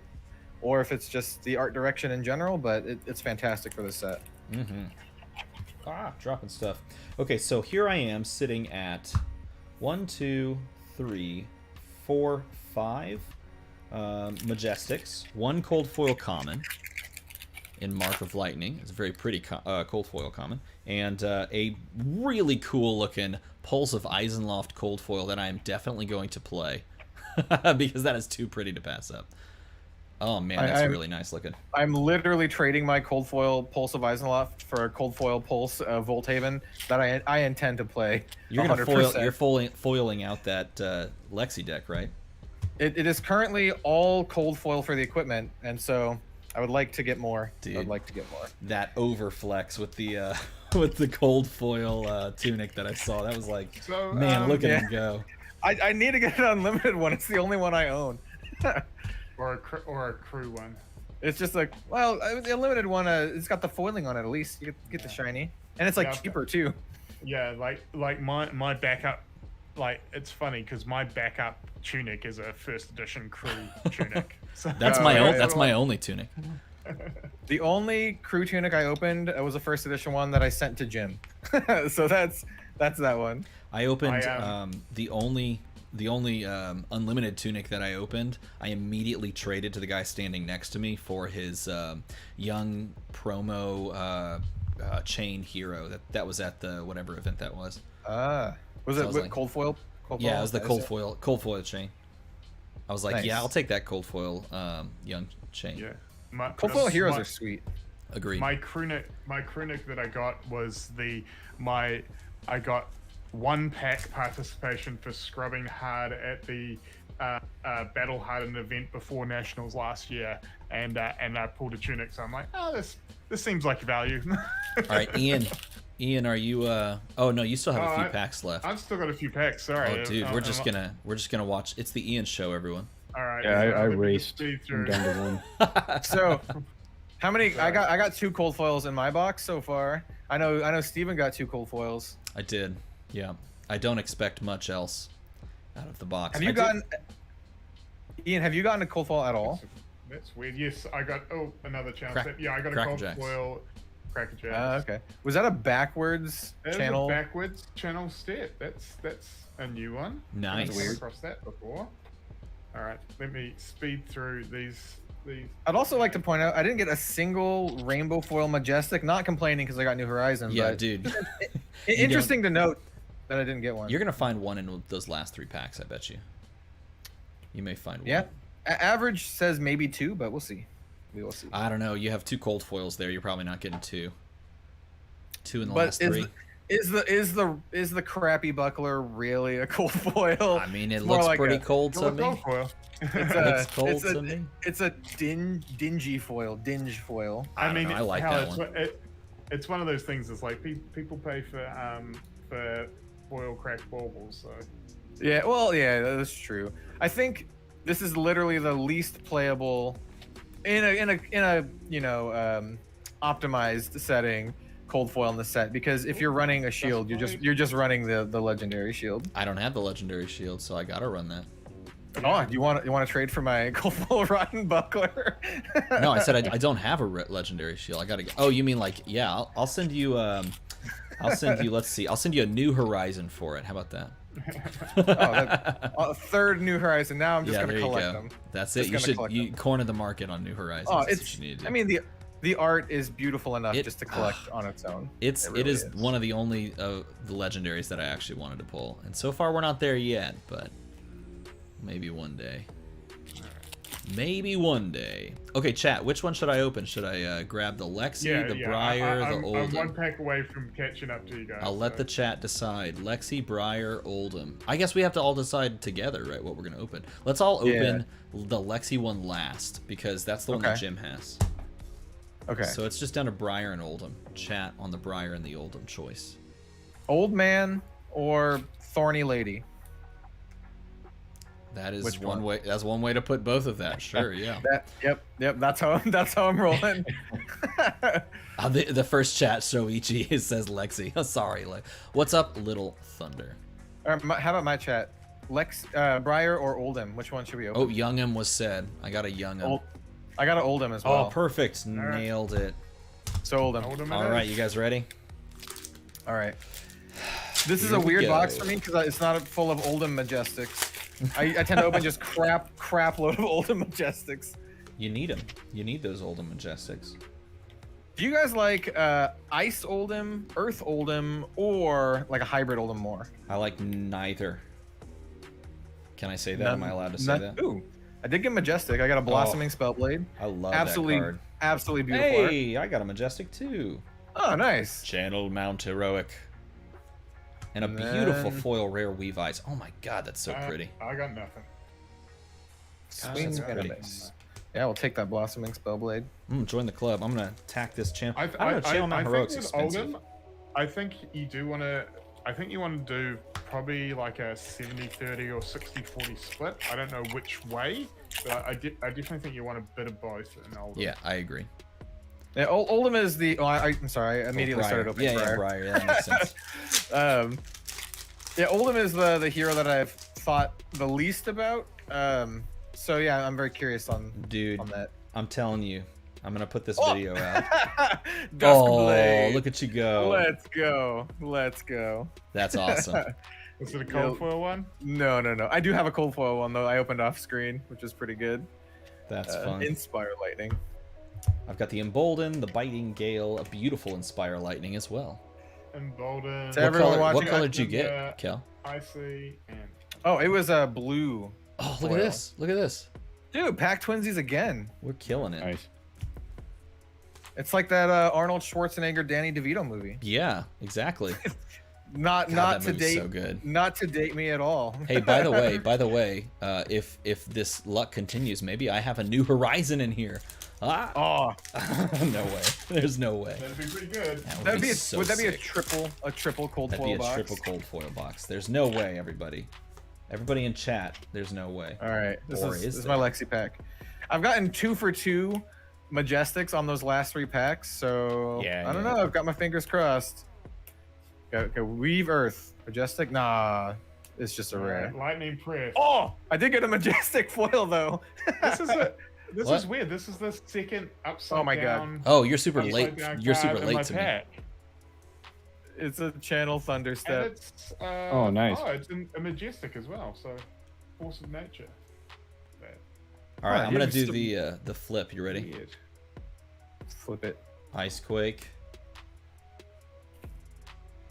B: or if it's just the art direction in general, but it's fantastic for this set.
A: Dropping stuff. Okay, so here I am sitting at 1, 2, 3, 4, 5 Majestics, 1 cold foil common in Mark of Lightning. It's a very pretty cold foil common, and a really cool looking Pulse of Eisenloft cold foil that I am definitely going to play because that is too pretty to pass up. Oh man, that's really nice looking.
B: I'm literally trading my cold foil Pulse of Eisenloft for a cold foil Pulse of Volthaven that I intend to play.
A: You're gonna 100%. You're foiling out that Lexi deck, right?
B: It is currently all cold foil for the equipment, and so I would like to get more.
A: Dude,
B: I'd like to get more.
A: That overflex with the with the cold foil tunic that I saw, that was like, so, man, look at him go.
B: I need to get an unlimited one. It's the only one I own.
C: or a crew one.
B: It's just like, well, the unlimited one. It's got the foiling on it. At least you get the shiny, and it's like cheaper too.
C: Yeah, like my backup. Like, it's funny because my backup tunic is a first edition crew tunic. So,
A: that's my only tunic.
B: The only crew tunic I opened was a first edition one that I sent to Jim. So that's that one.
A: I opened the only unlimited tunic that I opened. I immediately traded to the guy standing next to me for his young promo chain hero that was at the whatever event that was.
B: Was it with cold foil?
A: Yeah, it was the cold foil chain. I was like, nice. Yeah, I'll take that cold foil young chain.
C: Yeah,
B: cold foil heroes are sweet.
A: Agreed.
C: My crew neck that I got was I got 1 pack participation for scrubbing hard at the Battle Hardened event before Nationals last year, and I pulled a tunic, so I'm like, oh, this seems like value.
A: All right, Ian, are you? Oh no, you still have a few packs left.
C: I've still got a few packs. Sorry.
A: Oh dude, we're just gonna watch. It's the Ian show, everyone.
C: All right.
D: Yeah, I raced. I'm down to 1.
B: So, how many? I got 2 cold foils in my box so far. I know Steven got 2 cold foils.
A: I did. Yeah. I don't expect much else out of the box.
B: Have you gotten? Ian, have you gotten a cold foil at all?
C: That's weird. Yes, I got. Oh, another channel set. Yeah, I got a cold foil. Crackerjacks.
B: Okay. Was that a backwards channel?
C: A backwards channel step. That's a new one.
A: Nice.
C: I've come across that before. All right, let me speed through these.
B: I'd also like to point out I didn't get a single rainbow foil majestic. Not complaining because I got New Horizon.
A: Yeah,
B: but
A: dude.
B: Interesting to note that I didn't get one.
A: You're gonna find one in those last 3 packs. I bet you. You may find one.
B: Yeah. Average says maybe 2, but we'll see. We will see.
A: I don't know. You have 2 cold foils there. You're probably not getting 2. 2 in the last 3.
B: Is the crappy buckler really a cold foil?
A: I mean, it looks like pretty cold to me.
B: It's a dingy foil. Dinge foil.
A: I mean, I like that one.
C: It's one of those things. It's like people pay for foil cracked baubles. So.
B: Yeah. Well, yeah, that's true. I think this is literally the least playable in a optimized setting cold foil in the set, because if you're running a shield, you're just running the legendary shield.
A: I don't have the legendary shield, so I gotta run that.
B: Oh, you want to trade for my cold foil rotten buckler?
A: No, I said I don't have a legendary shield. I gotta go. Oh, you mean like, yeah, I'll send you I'll send you. Let's see. I'll send you a new horizon for it. How about that?
B: Third New Horizon. Now I'm just gonna collect them.
A: That's it. You corner the market on New Horizons.
B: Oh,
A: That's what you need to do.
B: I mean, the art is beautiful enough just to collect on its own.
A: It is one of the only the legendaries that I actually wanted to pull, and so far we're not there yet, but maybe one day. Maybe one day. Okay, chat. Which one should I open? Should I grab the Lexi, the Briar, the Oldham?
C: I'm one pack away from catching up to you guys.
A: I'll let the chat decide. Lexi, Briar, Oldham. I guess we have to all decide together, right? What we're gonna open. Let's all open the Lexi one last because that's the one that Jim has.
B: Okay.
A: So it's just down to Briar and Oldham. Chat on the Briar and the Oldham choice.
B: Old man or thorny lady?
A: That is one way. That's one way to put both of that. Sure, yeah.
B: Yep. That's how I'm rolling.
A: The first chat Shoichi says Lexi. Oh, sorry. What's up, Little Thunder?
B: How about my chat? Briar or Oldham? Which one should we open?
A: Oh, Young'em was said. I got a Young'em.
B: I got an Oldham as well.
A: Oh, perfect. Nailed it.
B: So Oldham.
A: All right, you guys ready?
B: All right. This is a weird box for me because it's not full of Oldham Majestics. I tend to open just crap load of Oldham Majestics.
A: You need them. You need those Oldham Majestics.
B: Do you guys like Ice Oldham, Earth Oldham, or like a hybrid Oldham more?
A: I like neither. Can I say that? Am I allowed to say that?
B: Ooh, I did get Majestic. I got a Blossoming Spellblade.
A: I love that card.
B: Absolutely beautiful.
A: Hey, I got a Majestic too.
B: Oh, nice.
A: Channel Mount Heroic. And a beautiful foil rare Weave Eyes. Oh my god, that's so pretty.
C: I got nothing.
B: Swing Venomous. Yeah, we'll take that Blossoming Spellblade.
A: Join the club. I'm gonna attack this champ.
C: I don't know, Channel Mount Heroic's expensive. Oldham, I think you do want to. I think you want to do probably like a 70-30 or 60-40 split. I don't know which way, but I definitely think you want a bit of both in Oldham.
A: Yeah, I agree.
B: Yeah, Oldham is the. Oh, I'm sorry. I immediately started opening Briar.
A: Yeah, Briar. Yeah, that makes sense.
B: Yeah, Oldham is the hero that I've thought the least about. So yeah, I'm very curious on that.
A: I'm telling you, I'm gonna put this video out.
B: Duskblade.
A: Look at you go.
B: Let's go.
A: That's awesome.
C: Is it a cold foil one?
B: No. I do have a cold foil one though. I opened off screen, which is pretty good.
A: That's fun.
B: Inspire Lightning.
A: I've got the Embolden, the Biting Gale, a beautiful Inspire Lightning as well.
C: Embolden.
A: What color did you get, Kel?
C: Icy and.
B: Oh, it was a blue.
A: Oh, look at this! Look at this,
B: dude! Pack Twinsies again.
A: We're killing it.
D: Nice.
B: It's like that Arnold Schwarzenegger, Danny DeVito movie.
A: Yeah, exactly.
B: not to date.
A: So good.
B: Not to date me at all.
A: Hey, by the way, if this luck continues, maybe I have a New Horizon in here. Ah! Oh, no way. There's no way.
C: That'd be pretty good.
B: Would that be a triple cold foil box?
A: That'd be a triple cold foil box. There's no way, everybody. Everybody in chat, there's no way.
B: All right, this is my Lexi pack. I've gotten 2 for 2 Majestics on those last 3 packs, so I don't know. I've got my fingers crossed. Okay, Weave Earth. Majestic? Nah, it's just a rare.
C: Lightning Press.
B: Oh, I did get a Majestic foil though.
C: This is weird. This is the second upside down.
A: God. Oh, you're super late. You're super late to me.
B: It's a Channel Thunderstep.
C: It's,
D: oh, nice.
C: Oh, it's a Majestic as well. So, Force of Nature.
A: All right, I'm gonna do the flip. You ready?
C: Weird.
B: Flip it.
A: Icequake.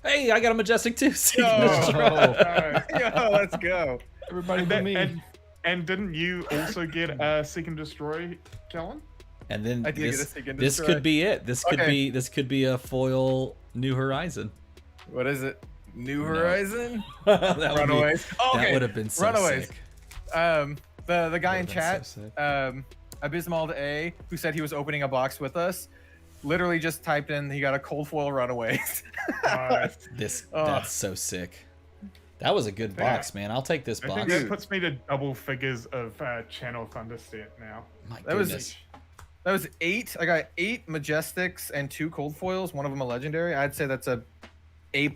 A: Hey, I got a Majestic too.
B: Yo, let's go.
D: Everybody but me.
C: And didn't you also get a Seek and Destroy, Kellen?
A: And then
B: I did get a Seek and
A: this
B: Destroy.
A: could be it. This could be a foil New Horizon.
B: What is it? New Horizon?
A: Runaways. That would have been so
B: Runaways.
A: sick.
B: The guy in chat, Abysmal A, who said he was opening a box with us, literally just typed in he got a cold foil Runaways.
A: That's so sick. That was a good box, man. I'll take this box.
C: I think that puts me to double figures of Channel Thunderstep now.
A: My goodness.
B: That was 8. I got 8 Majestics and 2 cold foils. One of them a legendary. I'd say that's a A+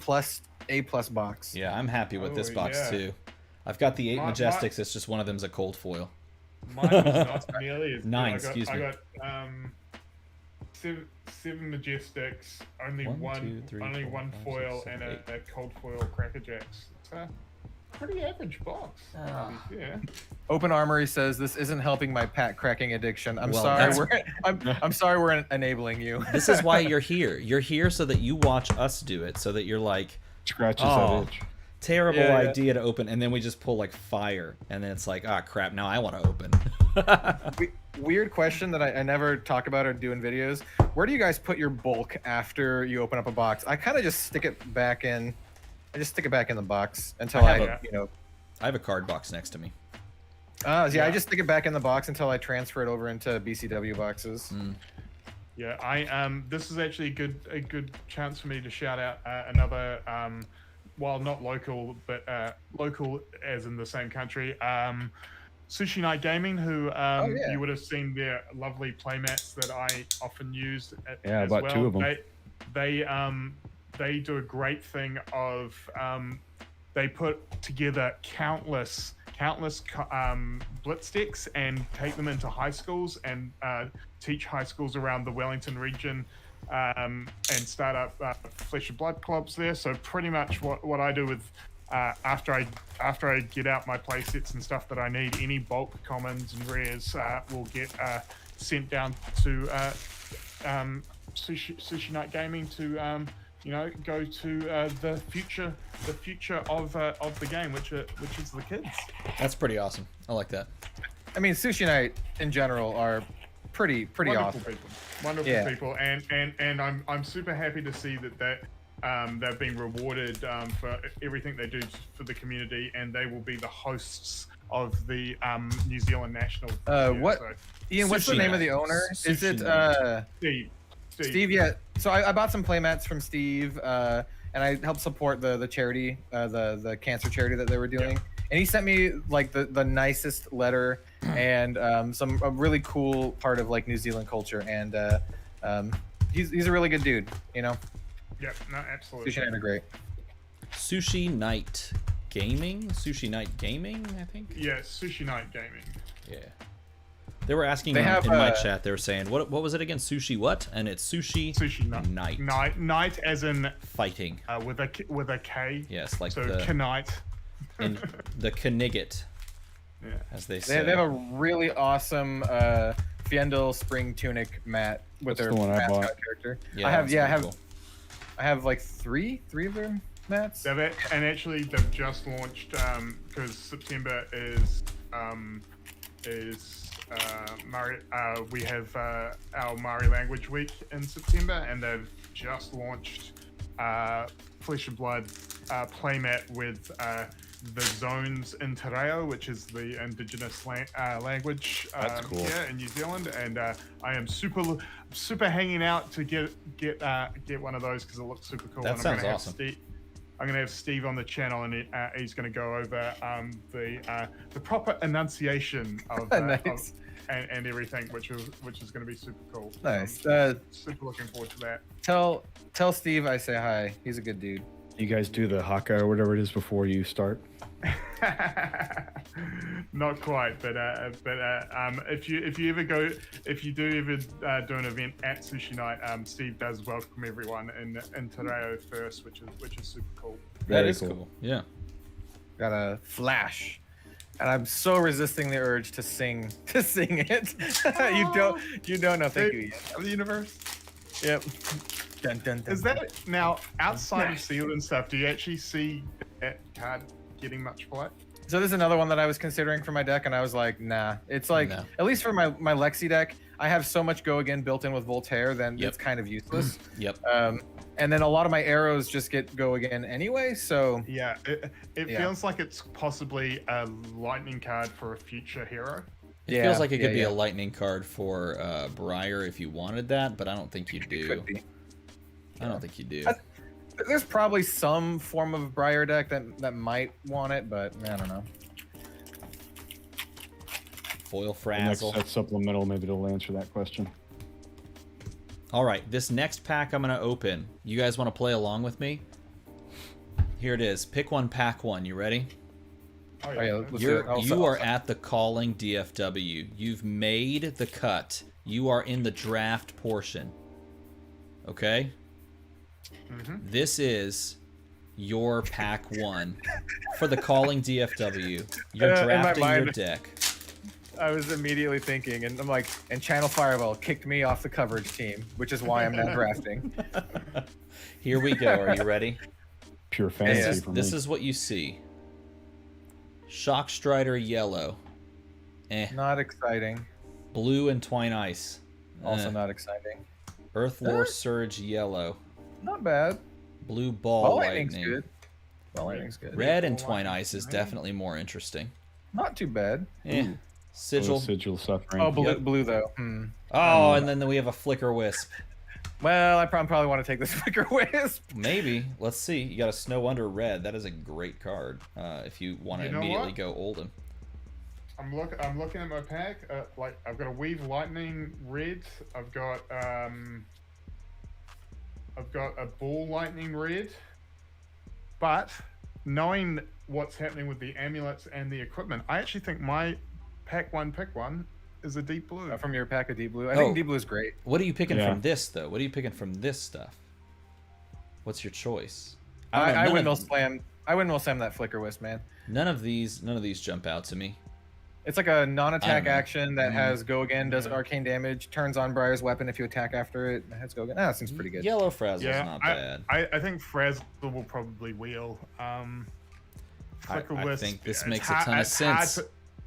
B: box.
A: Yeah, I'm happy with this box too. I've got the 8 Majestics. It's just one of them's a cold foil.
C: Mine was not nearly as
A: 9.
C: Excuse
A: me.
C: I got seven Majestics, only one foil, and a cold foil Crackerjacks. It's a pretty average box. Yeah.
B: Open Armory says this isn't helping my pack cracking addiction. I'm
A: Well,
B: sorry. I'm sorry we're enabling you.
A: This is why you're here. You're here so that you watch us do it, so that you're like,
D: scratches that itch.
A: Terrible idea to open, and then we just pull like fire, and then it's like, ah, crap, now I want to open.
B: Weird question that I never talk about or do in videos. Where do you guys put your bulk after you open up a box? I kind of just stick it back in. I just stick it back in the box until I
A: have a card box next to me.
B: I just stick it back in the box until I transfer it over into BCW boxes.
C: Yeah, this is actually a good chance for me to shout out another while not local, but local as in the same country, Sushi Night Gaming, who you would have seen their lovely playmats that I often use.
D: I bought 2 of them.
C: They do a great thing of they put together countless blitz decks and take them into high schools and teach high schools around the Wellington region. And start up Flesh and Blood clubs there. So pretty much what I do with after I get out my play sets and stuff that I need, any bulk commons and rares will get sent down to Sushi Night Gaming to go to the future of the game, which is the kids.
A: That's pretty awesome. I like that.
B: I mean, Sushi Night in general are pretty
C: wonderful
B: awesome.
C: Wonderful people, and I'm super happy to see that they're being rewarded for everything they do for the community, and they will be the hosts of the New Zealand national.
B: Ian, what's the name of the owner? Is it Steve? Yeah. So I bought some playmats from Steve, and I helped support the charity, the cancer charity that they were doing. Yep. And he sent me like the nicest letter and a really cool part of like New Zealand culture, and he's a really good dude, you know.
C: Yep, no, absolutely.
B: Sushi Night are great.
A: Sushi Night Gaming, I think.
C: Yeah, Sushi Night Gaming.
A: Yeah. They were asking in my chat. They were saying, "What was it again? Sushi what?" And it's Sushi Night.
C: Night as in
A: fighting.
C: With a K.
A: Yes, like
C: so Knight.
A: In the Knigget, as they say.
B: They have a really awesome Fiendel Spring Tunic mat with their mascot character. Yeah, I have like three of their mats.
C: And actually, they've just launched because September is Mari. We have our Mari Language Week in September, and they've just launched Flesh and Blood playmat with the zones in Te Reo, which is the indigenous language here in New Zealand, and I am super hanging out to get one of those because it looks super cool.
A: That sounds awesome.
C: I'm going to have Steve on the channel, and he's going to go over the proper enunciation of,
B: nice.
C: and everything, which is going to be super cool.
B: Nice.
C: Super looking forward to that.
B: Tell Steve I say hi. He's a good dude.
D: You guys do the haka or whatever it is before you start?
C: Not quite, but if you do ever do an event at Sushi Night, Steve does welcome everyone in Te Reo first, which is super cool.
A: That is cool. Yeah.
B: Got a flash, and I'm so resisting the urge to sing it. you don't know. Thank you.
C: Of the universe.
B: Yep. Dun, dun, dun,
C: is that now outside of sealed and stuff? Do you actually see that card getting much play?
B: So this is another one that I was considering for my deck, and I was like, nah. It's like at least for my Lexi deck, I have so much go again built in with Voltaire, then it's kind of useless.
A: Yep.
B: And then a lot of my arrows just get go again anyway. So
C: yeah, it feels like it's possibly a lightning card for a future hero.
A: It feels like it could be a lightning card for Briar if you wanted that, but I don't think you do.
B: It could be.
A: I don't think you do.
B: There's probably some form of Briar deck that might want it, but I don't know.
A: Foil
D: The next
A: Frazzle.
D: set supplemental, maybe it'll answer that question.
A: All right, this next pack I'm going to open. You guys want to play along with me? Here it is. Pick one, pack one. You ready?
C: Oh, yeah.
A: You are at the calling DFW. You've made the cut. You are in the draft portion. Okay? This is your pack 1 for the Calling DFW. You're drafting your deck.
B: I was immediately thinking, and I'm like, and Channel Fireball kicked me off the coverage team, which is why I'm now drafting.
A: Here we go. Are you ready?
D: Pure fantasy for me.
A: This is what you see. Shock Strider yellow.
B: Not exciting.
A: Blue and Twine Ice.
B: Also not exciting.
A: Earthlore Surge yellow.
B: Not bad.
A: Blue Ball Lightning.
B: Good. Ball Lightning's good.
A: Red and Twine Ice is definitely more interesting.
B: Not too bad.
A: Sigil.
D: Sigil suffering.
B: Oh, blue though.
A: Oh, and then we have a Flicker Wisp.
B: Well, I probably want to take this Flicker Wisp.
A: Maybe. Let's see. You got a Snow Under red. That is a great card. If you want to immediately go Olden.
C: I'm looking at my pack. Like I've got a Weave Lightning red. I've got a Ball Lightning red. But knowing what's happening with the amulets and the equipment, I actually think my pack 1 pick 1 is a Deep Blue.
B: From your pack of Deep Blue. I think Deep Blue is great.
A: What are you picking from this though? What are you picking from this stuff? What's your choice?
B: I windmill slam that Flicker Wisp, man.
A: None of these jump out to me.
B: It's like a non-attack action that has go again, does arcane damage, turns on Briar's weapon if you attack after it. It has go again. That seems pretty good.
A: Yellow Frazzle's not bad.
C: I think Frazzle will probably wheel. Flicker
A: I
C: Wisp,
A: think this makes a ton of sense.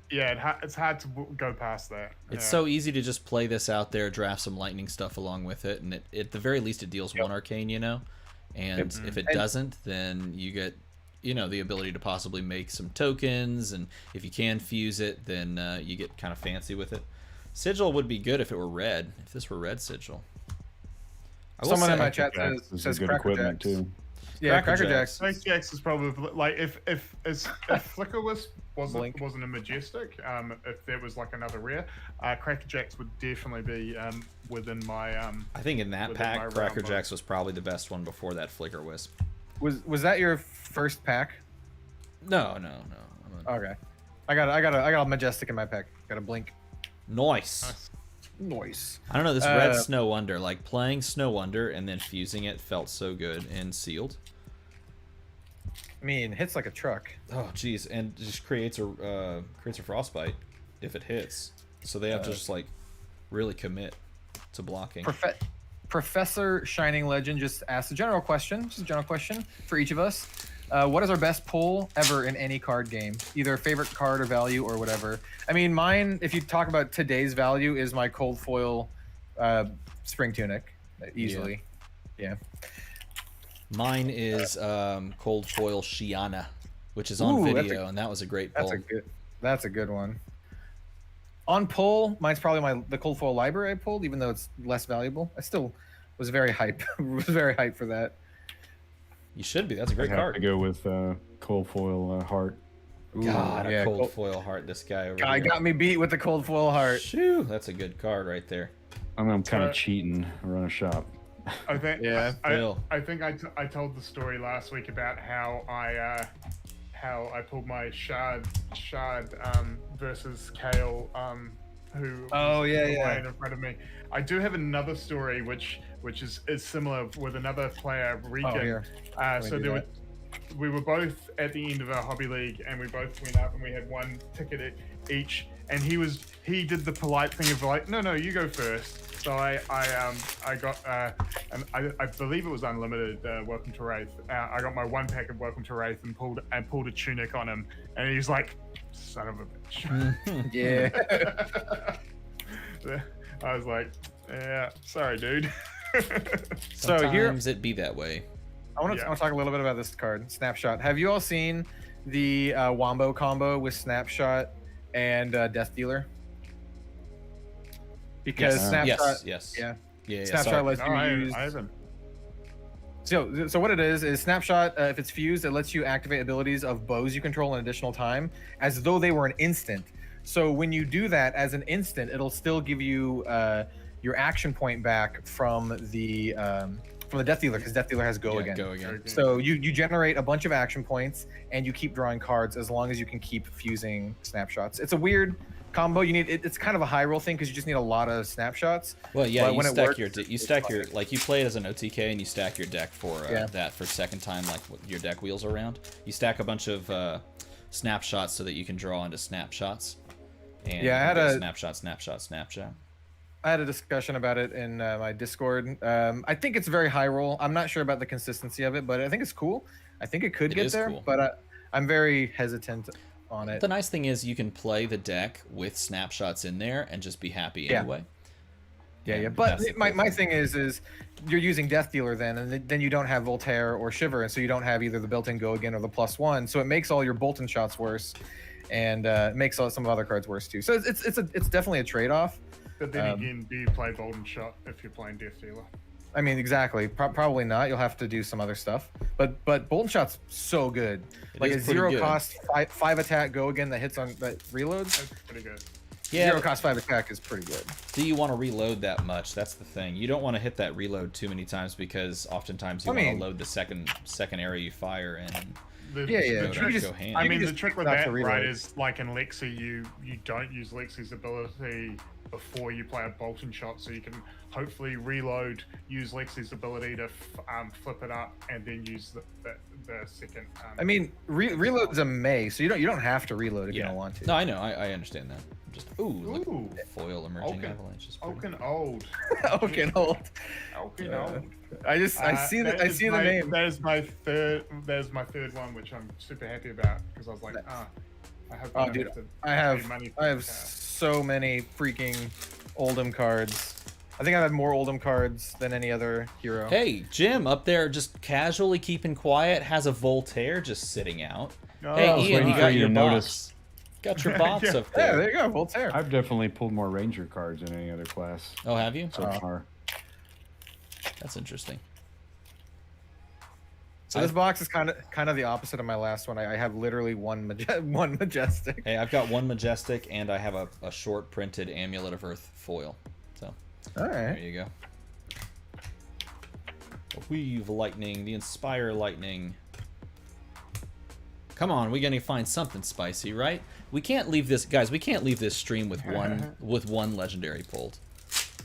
C: It's hard to go past that.
A: It's so easy to just play this out there, draft some lightning stuff along with it, and at the very least it deals 1 arcane, you know? And if it doesn't, then you get, you know, the ability to possibly make some tokens, and if you can fuse it, then you get kind of fancy with it. Sigil would be good if it were red, if this were red Sigil.
B: Someone in my chat says
D: good
B: Cracker
D: equipment
B: Jacks.
D: too.
B: Yeah, Cracker Jacks.
C: Cracker Jacks is probably like if Flicker Wisp wasn't a Majestic, if there was like another rare, Cracker Jacks would definitely be within my
A: I think in that pack, Cracker Jacks was probably the best one before that Flicker Wisp.
B: Was that your first pack?
A: No.
B: Okay, I got a Majestic in my pack. Got a Blink.
A: Nice. I don't know, this red Snow Under, like playing Snow Under and then fusing it felt so good in Sealed.
B: I mean, hits like a truck.
A: Oh geez, and just creates a frostbite if it hits. So they have to just like really commit to blocking.
B: Professor Shining Legend just asked a general question for each of us. What is our best pull ever in any card game? Either favorite card or value or whatever. I mean, mine, if you talk about today's value, is my Cold Foil Spring Tunic, easily. Yeah.
A: Mine is Cold Foil Shiana, which is on video, and that was a great pull.
B: That's a good one. On pull, mine's probably the Cold Foil Library I pulled, even though it's less valuable. I still was very hyped. For that.
A: You should be. That's a great card.
D: I go with Cold Foil Heart.
A: God, a Cold Foil Heart. This guy over here.
B: Got me beat with the Cold Foil Heart.
A: Shoo, that's a good card right there.
D: I'm kind of cheating. I run a shop.
C: I think.
A: Phil.
C: I think I told the story last week about how I pulled my shard versus Kale who was in front of me. I do have another story which is similar with another player, Regan. So we were both at the end of our hobby league, and we both went up and we had one ticket each, and he did the polite thing of like, no, you go first. So I got and I believe it was unlimited Welcome to Wraith. I got my 1 pack of Welcome to Wraith and pulled a tunic on him, and he's like, son of a bitch.
B: Yeah.
C: I was like, yeah, sorry, dude.
A: Sometimes it be that way.
B: I want to talk a little bit about this card, Snapshot. Have you all seen the Wombo combo with Snapshot and Death Dealer? Because Snapshot, Snapshot lets you use.
C: I haven't.
B: So what it is Snapshot. If it's fused, it lets you activate abilities of bows you control an additional time, as though they were an instant. So when you do that as an instant, it'll still give you your action point back from the Death Dealer, because Death Dealer has go again. So you generate a bunch of action points and you keep drawing cards as long as you can keep fusing Snapshots. It's a weird combo. You need it's kind of a high roll thing because you just need a lot of snapshots.
A: Well, yeah,
B: but
A: you stack your like you play it as an OTK and you stack your deck for that for second time, like your deck wheels around. You stack a bunch of snapshots so that you can draw into snapshots. And
B: yeah, I had a
A: snapshot.
B: I had a discussion about it in my Discord. I think it's very high roll. I'm not sure about the consistency of it, but I think it's cool. I think it could get there,
A: cool.
B: but I'm very hesitant on it.
A: The nice thing is you can play the deck with snapshots in there and just be happy anyway.
B: Yeah. But my thing is you're using Death Dealer then, and then you don't have Voltaire or Shiver, and so you don't have either the built-in Go Again or the +1, so it makes all your Bolton shots worse, and it makes some other cards worse too. So it's definitely a trade-off.
C: But then again, do you play Bolton Shot if you're playing Death Dealer?
B: I mean, exactly. Probably not. You'll have to do some other stuff. But Bolton Shot's so good. Like a 0 cost 5 attack Go Again that hits on that reloads.
C: That's pretty good.
B: Yeah, 0 cost 5 attack is pretty good.
A: Do you want to reload that much? That's the thing. You don't want to hit that reload too many times because oftentimes you want to load the second area you fire and.
C: The trick with that, right, is like in Lexi, you don't use Lexi's ability before you play a Bolton Shot, so you can hopefully reload, use Lexi's ability to flip it up, and then use the second.
B: I mean, reload's a May, so you don't have to reload if you don't want to.
A: No, I know, I understand that. Just look, foil emerging avalanches.
C: Oaken Old.
B: Oaken Old.
C: Oaken Old.
B: I see the name.
C: There's my third one, which I'm super happy about because I was like, I hope I
B: dude,
C: have to
B: I have so many freaking Oldhim cards. I think I've had more Oldhim cards than any other hero.
A: Hey, Jim up there just casually keeping quiet has a Voltaire just sitting out. Hey, Ian, you got your box. Got your box up there.
B: Yeah, there you go, Voltaire.
D: I've definitely pulled more Ranger cards than any other class.
A: Oh, have you?
D: So far.
A: That's interesting.
B: So this box is kind of the opposite of my last one. I have literally one Majestic.
A: Hey, I've got one Majestic, and I have a short printed Amulet of Earth foil. So,
B: all right,
A: there you go. The Weave Lightning, the Inspire Lightning. Come on, we're gonna find something spicy, right? We can't leave this, guys. We can't leave this stream with one legendary pulled.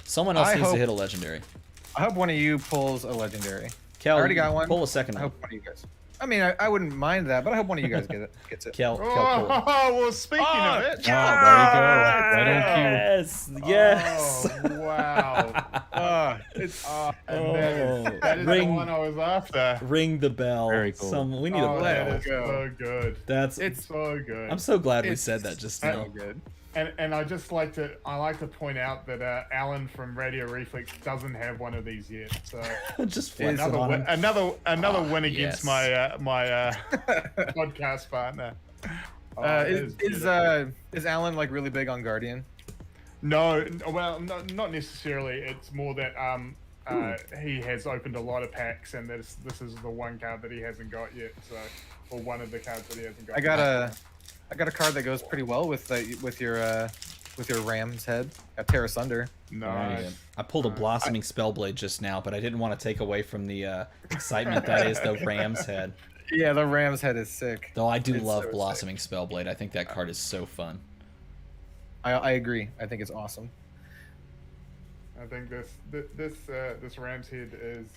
A: Someone else needs to hit a legendary.
B: I hope one of you pulls a legendary.
A: Kel,
B: I already got one.
A: Pull a second
B: I
A: one.
B: hope one of you guys. I mean, I wouldn't mind that, but I hope one of you guys gets it.
A: Kel, pull it.
C: Well, speaking of it.
D: Oh, there you go.
A: Yes.
C: Oh, wow. That is the one I was after.
A: Ring the bell.
D: Very cool.
A: We need a bell.
C: That is so good.
A: It's
C: so good.
A: I'm so glad we said that just now.
B: So good.
C: And I just like to point out that Alan from Radio Reflex doesn't have one of these yet. So
A: just flexing on him.
C: another win against my podcast partner.
B: Is Alan like really big on Guardian?
C: No, well, not necessarily. It's more that he has opened a lot of packs, and this is the one card that he hasn't got yet. So, or one of the cards that he hasn't got.
B: I got a card that goes pretty well with your Ram's head. Got Terra Sunder.
C: Nice.
A: I pulled a Blossoming Spellblade just now, but I didn't want to take away from the excitement that is the Ram's head.
B: Yeah, the Ram's head is sick.
A: Though I do love Blossoming Spellblade. I think that card is so fun.
B: I agree. I think it's awesome.
C: I think this Ram's head is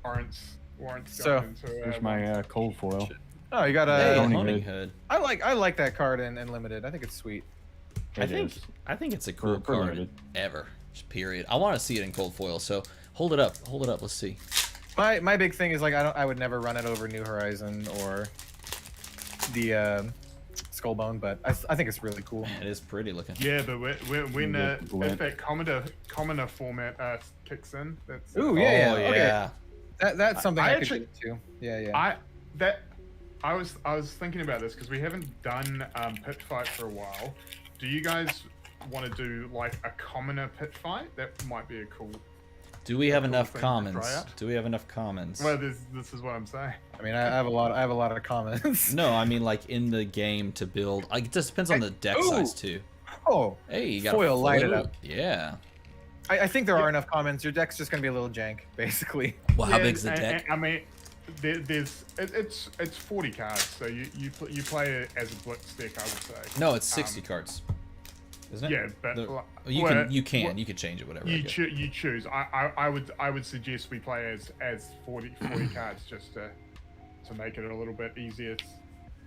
C: warrants
B: So,
C: going into
D: Here's my cold foil.
B: Oh, you got a
A: Honing Hood.
B: I like that card in Limited. I think it's sweet.
A: I think it's a cool card
D: limited.
A: ever. Just period. I want to see it in cold foil. So hold it up. Let's see.
B: My big thing is like I would never run it over New Horizon or the Skullbone, but I think it's really cool.
A: Man, it is pretty looking.
C: Yeah, but when if that commoner format kicks in, that's
B: yeah.
A: Okay.
B: That's something I
C: actually
B: could do too. Yeah.
C: I was thinking about this because we haven't done pit fight for a while. Do you guys want to do like a commoner pit fight? That might be a cool.
A: Do we have enough
C: thing to
A: commons?
C: try out.
A: Do we have enough commons?
C: Well, this is what I'm saying.
B: I mean, I have a lot of comments.
A: No, I mean like in the game to build. Like it just depends on the deck size too.
B: Oh.
A: Hey, you got
B: foil
A: a
B: light it up.
A: Yeah.
B: I think there are enough commons. Your deck's just gonna be a little jank, basically.
A: Well, how big's the deck?
C: I mean, it's 40 cards, so you play it as a blitz deck, I would say.
A: No, it's 60 cards. isn't it?
C: Yeah, but
A: you can change it, whatever.
C: You choose. I would suggest we play as 40 cards just to make it a little bit easier.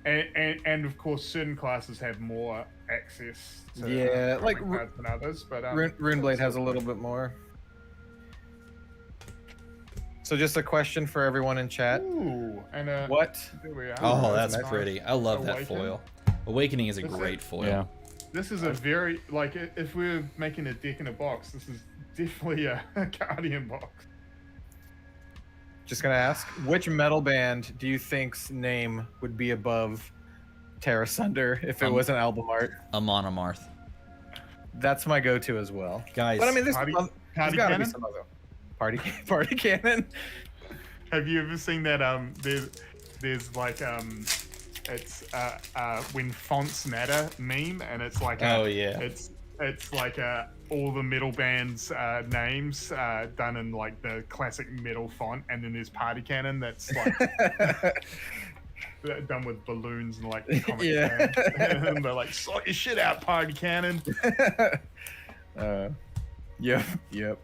C: And of course, certain classes have more access to
B: like
C: cards than others, but
B: Runeblade has a little bit more. So just a question for everyone in chat.
C: Ooh, and
B: what?
C: There we are.
A: Oh, that's pretty. I love that
C: Awaken.
A: foil. Awakening is a great foil.
D: Yeah.
C: This is a very, like, if we're making a deck in a box, this is definitely a Guardian box.
B: Just gonna ask, which metal band do you think's name would be above Terra Sunder if it was an album art?
A: Amon Amarth.
B: That's my go-to as well.
A: Guys,
B: but I mean, there's
C: Party
B: gotta be
C: Cannon?
B: some other party cannon.
C: Have you ever seen that? There's like it's when fonts matter meme, and it's like it's like all the metal bands names done in like the classic metal font, and then there's Party Cannon that's like done with balloons and like comic and they're like, sort your shit out, Party Cannon.
B: Yep.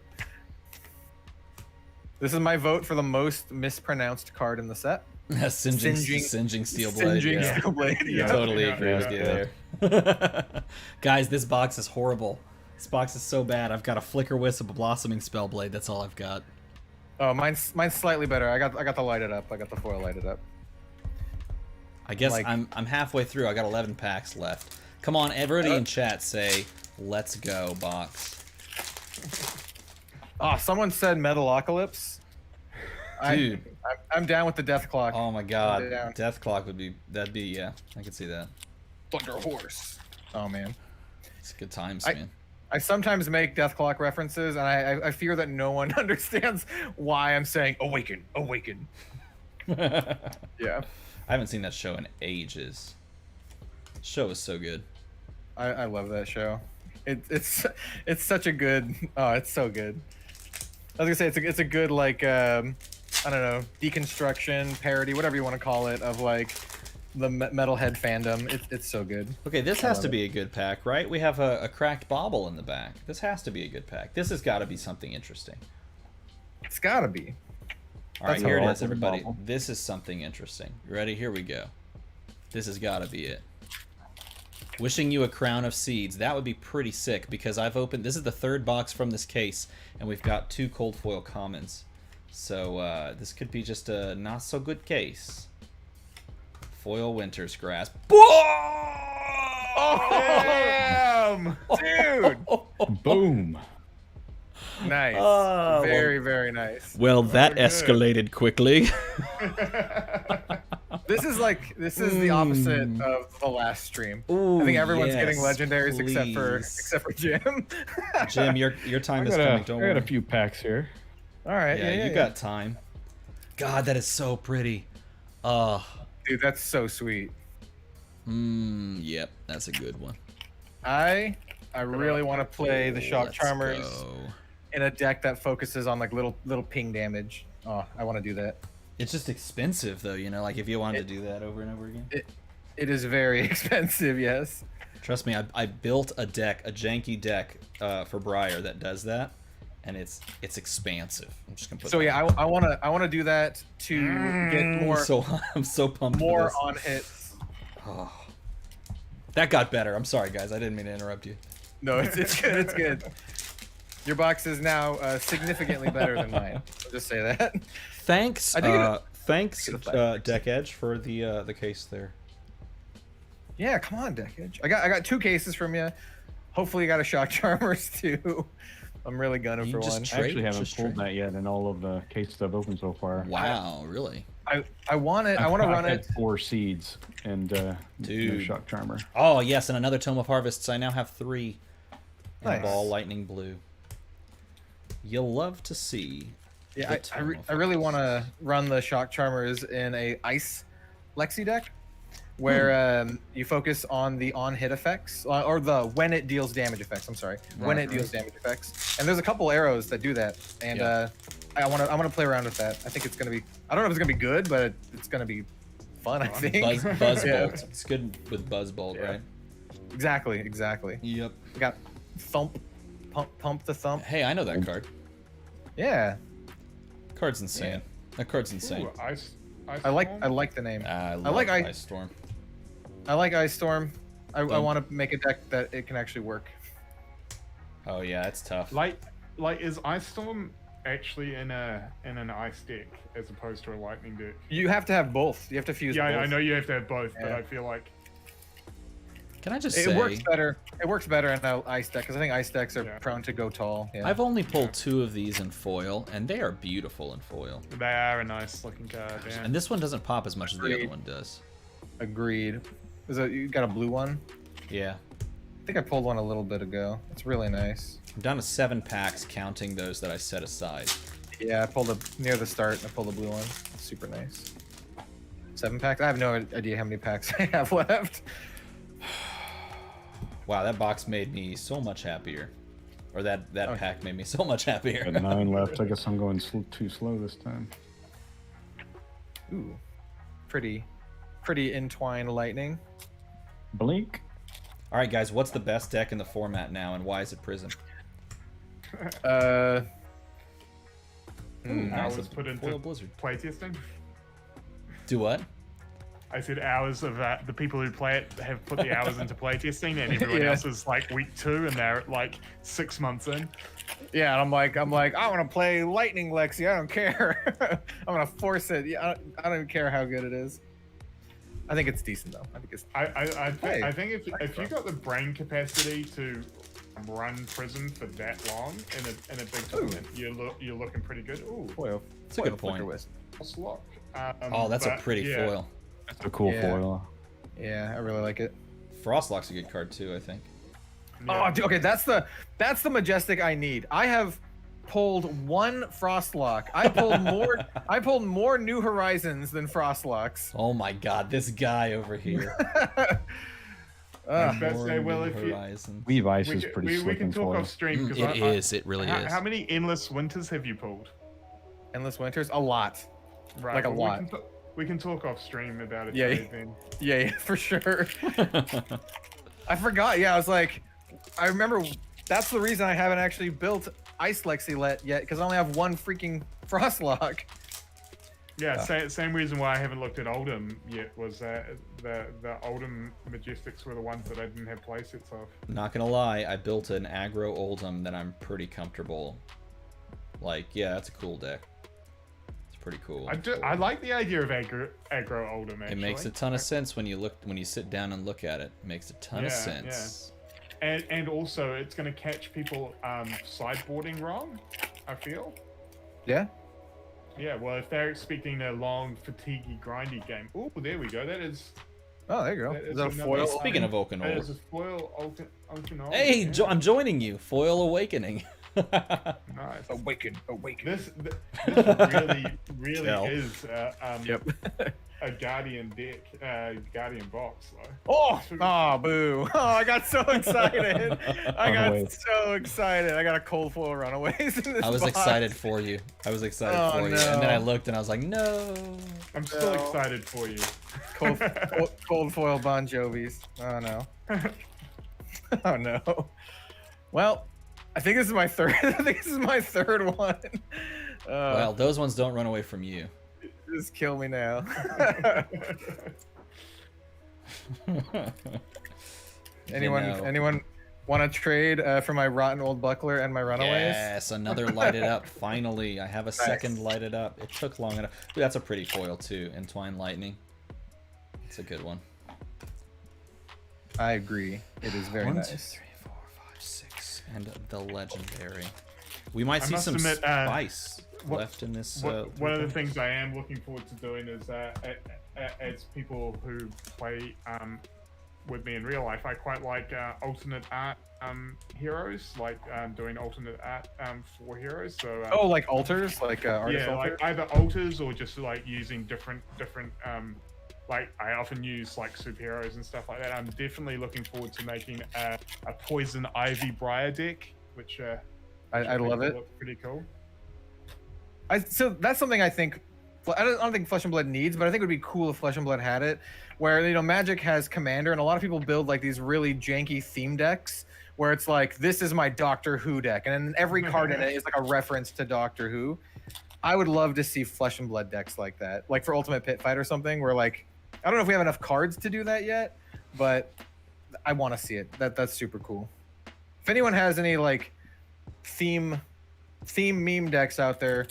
B: This is my vote for the most mispronounced card in the set.
A: Singeing Steelblade.
B: Singeing Steelblade.
A: Yeah, totally agree with you there. Guys, this box is horrible. This box is so bad. I've got a Flicker Wisp, a Blossoming Spellblade. That's all I've got.
B: Oh, mine's slightly better. I got the lighted up. I got the foil lighted up.
A: I guess I'm halfway through. I got 11 packs left. Come on, everybody in chat say, "Let's go, box."
B: Oh, someone said Metalocalypse.
A: Dude,
B: I'm down with the Death Clock.
A: oh my God, Death Clock that'd be yeah, I could see that.
B: Thunder Horse. Oh man,
A: It's good times, man.
B: I sometimes make Death Clock references, and I fear that no one understands why I'm saying awaken. Yeah.
A: I haven't seen that show in ages. The show is so good.
B: I love that show. It's such a good. Oh, it's so good. I was gonna say it's a good like I don't know, deconstruction, parody, whatever you want to call it, of like the metalhead fandom. It's so good.
A: Okay, this has to be a good pack, right? We have a cracked bauble in the back. This has to be a good pack. This has got to be something interesting.
B: It's gotta be.
A: All right, here it is, everybody.
D: bauble.
A: This is something interesting. You ready? Here we go. This has got to be it. Wishing you a crown of seeds. That would be pretty sick because I've opened. This is the third box from this case, and we've got 2 cold foil commons. So this could be just a not so good case. Foil Winter's Grasp.
B: Oh, damn, dude!
D: Boom.
B: Nice.
A: Oh,
B: very, very nice.
A: Well, that
C: good.
A: escalated quickly.
B: This is the opposite of the last stream.
A: Ooh,
B: I think everyone's
A: yes,
B: getting legendaries
A: please.
B: except for Jim.
A: Jim, your time is
D: I
A: coming. Don't
D: got
A: worry.
D: a few packs here.
B: All right.
A: Yeah, you got time. God, that is so pretty.
B: Dude, that's so sweet.
A: Yep, that's a good one.
B: I really want to play the Shock
A: Let's
B: Charmers
A: go.
B: in a deck that focuses on like little ping damage. Oh, I want to do that.
A: It's just expensive though, you know, like if you wanted to do that over and over again.
B: It is very expensive, yes.
A: Trust me, I built a janky deck for Briar that does that, and it's expansive. I'm just gonna put.
B: So
A: that
B: yeah, I want to do that to get more.
A: So I'm so pumped.
B: More
A: for this.
B: on hits.
A: Oh. That got better. I'm sorry, guys. I didn't mean to interrupt you.
B: No, it's good. It's good. Your box is now significantly better than mine. I'll just say that.
A: Thanks. Thanks,
B: a
A: Deck Edge, for the case there.
B: Yeah, come on, Deck Edge. I got 2 cases from you. Hopefully, you got a Shock Charmers too. I'm really gunning for one.
D: I actually haven't pulled that yet in all of the cases I've opened so far.
A: Wow, really?
B: I want it. I want to run it.
D: 4 seeds and
A: Dude.
D: no Shock Charmer.
A: Oh yes, and another Tome of Harvests. I now have 3. And
B: Nice.
A: Ball Lightning Blue. You'll love to see.
B: Yeah, I really want to run the Shock Charmers in a Ice Lexi deck, where you focus on the on-hit effects, or the when it deals damage effects. I'm sorry, when it deals damage effects. And there's a couple arrows that do that, and I want to play around with that. I think it's gonna be. I don't know if it's gonna be good, but it's gonna be fun. I think.
A: Buzzbolt. It's good with Buzzbolt, right?
B: Exactly.
A: Yep.
B: We got Thump, Pump the Thump.
A: Hey, I know that card.
B: Yeah.
A: Card's insane. That card's insane.
C: Ooh, Ice
B: I like the name.
A: I
B: I like
A: Ice Storm.
B: I like Ice Storm. I want to make a deck that it can actually work.
A: Oh yeah, it's tough.
C: Like is Ice Storm actually in an ice deck as opposed to a lightning deck?
B: You have to have both. You have to fuse both.
C: Yeah, I know you have to have both, but I feel like
A: Can I just
B: it
A: say
B: works better. It works better in an ice deck because I think ice decks are prone to go tall. Yeah.
A: I've only pulled 2 of these in foil, and they are beautiful in foil.
C: they are a nice looking card. Yeah.
A: And this one doesn't pop as much as the other one does.
B: Agreed. You got a blue one?
A: Yeah.
B: I think I pulled one a little bit ago. It's really nice.
A: I'm down to 7 packs, counting those that I set aside.
B: Yeah, I pulled near the start. I pulled a blue one. It's super nice. 7 packs? I have no idea how many packs I have left.
A: Wow, that box made me so much happier. Or that pack made me so much happier.
D: Got 9 left. I guess I'm going too slow this time.
B: Ooh, pretty entwined lightning.
D: Blink.
A: All right, guys, what's the best deck in the format now, and why is it Prism?
C: Hours put into
A: Foil Blizzard.
C: playtesting.
A: Do what?
C: I said hours of the people who play it have put the hours into playtesting, and everyone else is like week 2, and they're like 6 months in.
B: Yeah, and I'm like, I want to play Lightning Lexi. I don't care. I'm gonna force it. Yeah, I don't even care how good it is. I think it's decent though. I think it's.
C: I think if you got the brain capacity to run Prism for that long in a big tournament, you're looking pretty good. Ooh,
B: Foil.
A: It's a good point.
C: Slot.
A: Oh, that's a pretty
C: yeah.
A: foil.
D: That's a cool foil.
B: Yeah, I really like it.
A: Frostlock's a good card too, I think.
C: Yeah.
B: Oh, dude, okay, that's the majestic I need. I have pulled 1 Frostlock. I pulled more New Horizons than Frostlocks.
A: Oh my god, this guy over here.
D: Weave Ice is pretty
C: we
D: slick
C: can
D: and
C: talk
D: foil.
C: off stream.
A: It really is.
C: How many Endless Winters have you pulled?
B: Endless Winters? A lot.
C: Right,
B: like a lot.
C: We can talk off stream about it.
B: Yeah, for sure. I forgot. Yeah, I was like, I remember that's the reason I haven't actually built Ice Lexi yet, because I only have 1 freaking Frostlock.
C: Yeah, same reason why I haven't looked at Oldham yet was that the Oldham Majestics were the ones that I didn't have playsets of.
A: Not gonna lie, I built an aggro Oldham that I'm pretty comfortable. Like, yeah, that's a cool deck. Pretty cool.
C: I like the idea of aggro Oldham. Actually,
A: it makes a ton of sense when you sit down and look at it. It makes a ton of sense.
C: Yeah. And also it's going to catch people sideboarding wrong, I feel.
B: Yeah.
C: Yeah. Well, if they're expecting a long, fatiguey, grindy game. Oh, there we go. That is.
B: Oh, there you go. Is that a foil?
A: Speaking of Oaken
C: That is a foil Oaken.
A: Hey, I'm joining you. Foil Awakening.
C: Nice.
B: Awaken.
C: This really is a Guardian deck, Guardian box though.
B: Oh, boo. Oh, I got so excited. I got a cold foil Runaways in this
A: I was
B: box.
A: excited for you. And then I looked and I was like, no.
C: I'm still excited for you.
B: Cold foil Bon Jovis. Oh no. Oh no. Well, I think this is my third one.
A: Well, those ones don't run away from you.
B: Just kill me now. Anyone want to trade for my rotten old buckler and my Runaways?
A: Yes, another lighted up. Finally, I have a second lighted up. It took long enough. Dude, that's a pretty foil too. Entwined Lightning. It's a good one.
B: I agree. It is very nice.
A: 1, 2, 3, 4, 5, 6, and the legendary. We might see some spice left in this.
C: One of the things I am looking forward to doing is, as people who play with me in real life, I quite like alternate art heroes, like doing alternate art for heroes. So
B: like alters, like artist alters?
C: Like either alters or just like using different. Like I often use like superheroes and stuff like that. I'm definitely looking forward to making a Poison Ivy Briar deck, which I
B: love it.
C: Look pretty cool.
B: So that's something I think I don't think Flesh and Blood needs, but I think it would be cool if Flesh and Blood had it, where, you know, Magic has Commander, and a lot of people build like these really janky theme decks, where it's like, this is my Doctor Who deck, and then every card in it is like a reference to Doctor Who. I would love to see Flesh and Blood decks like that, like for Ultimate Pit Fight or something, where like, I don't know if we have enough cards to do that yet, but I want to see it. That's super cool. If anyone has any like theme meme decks out there,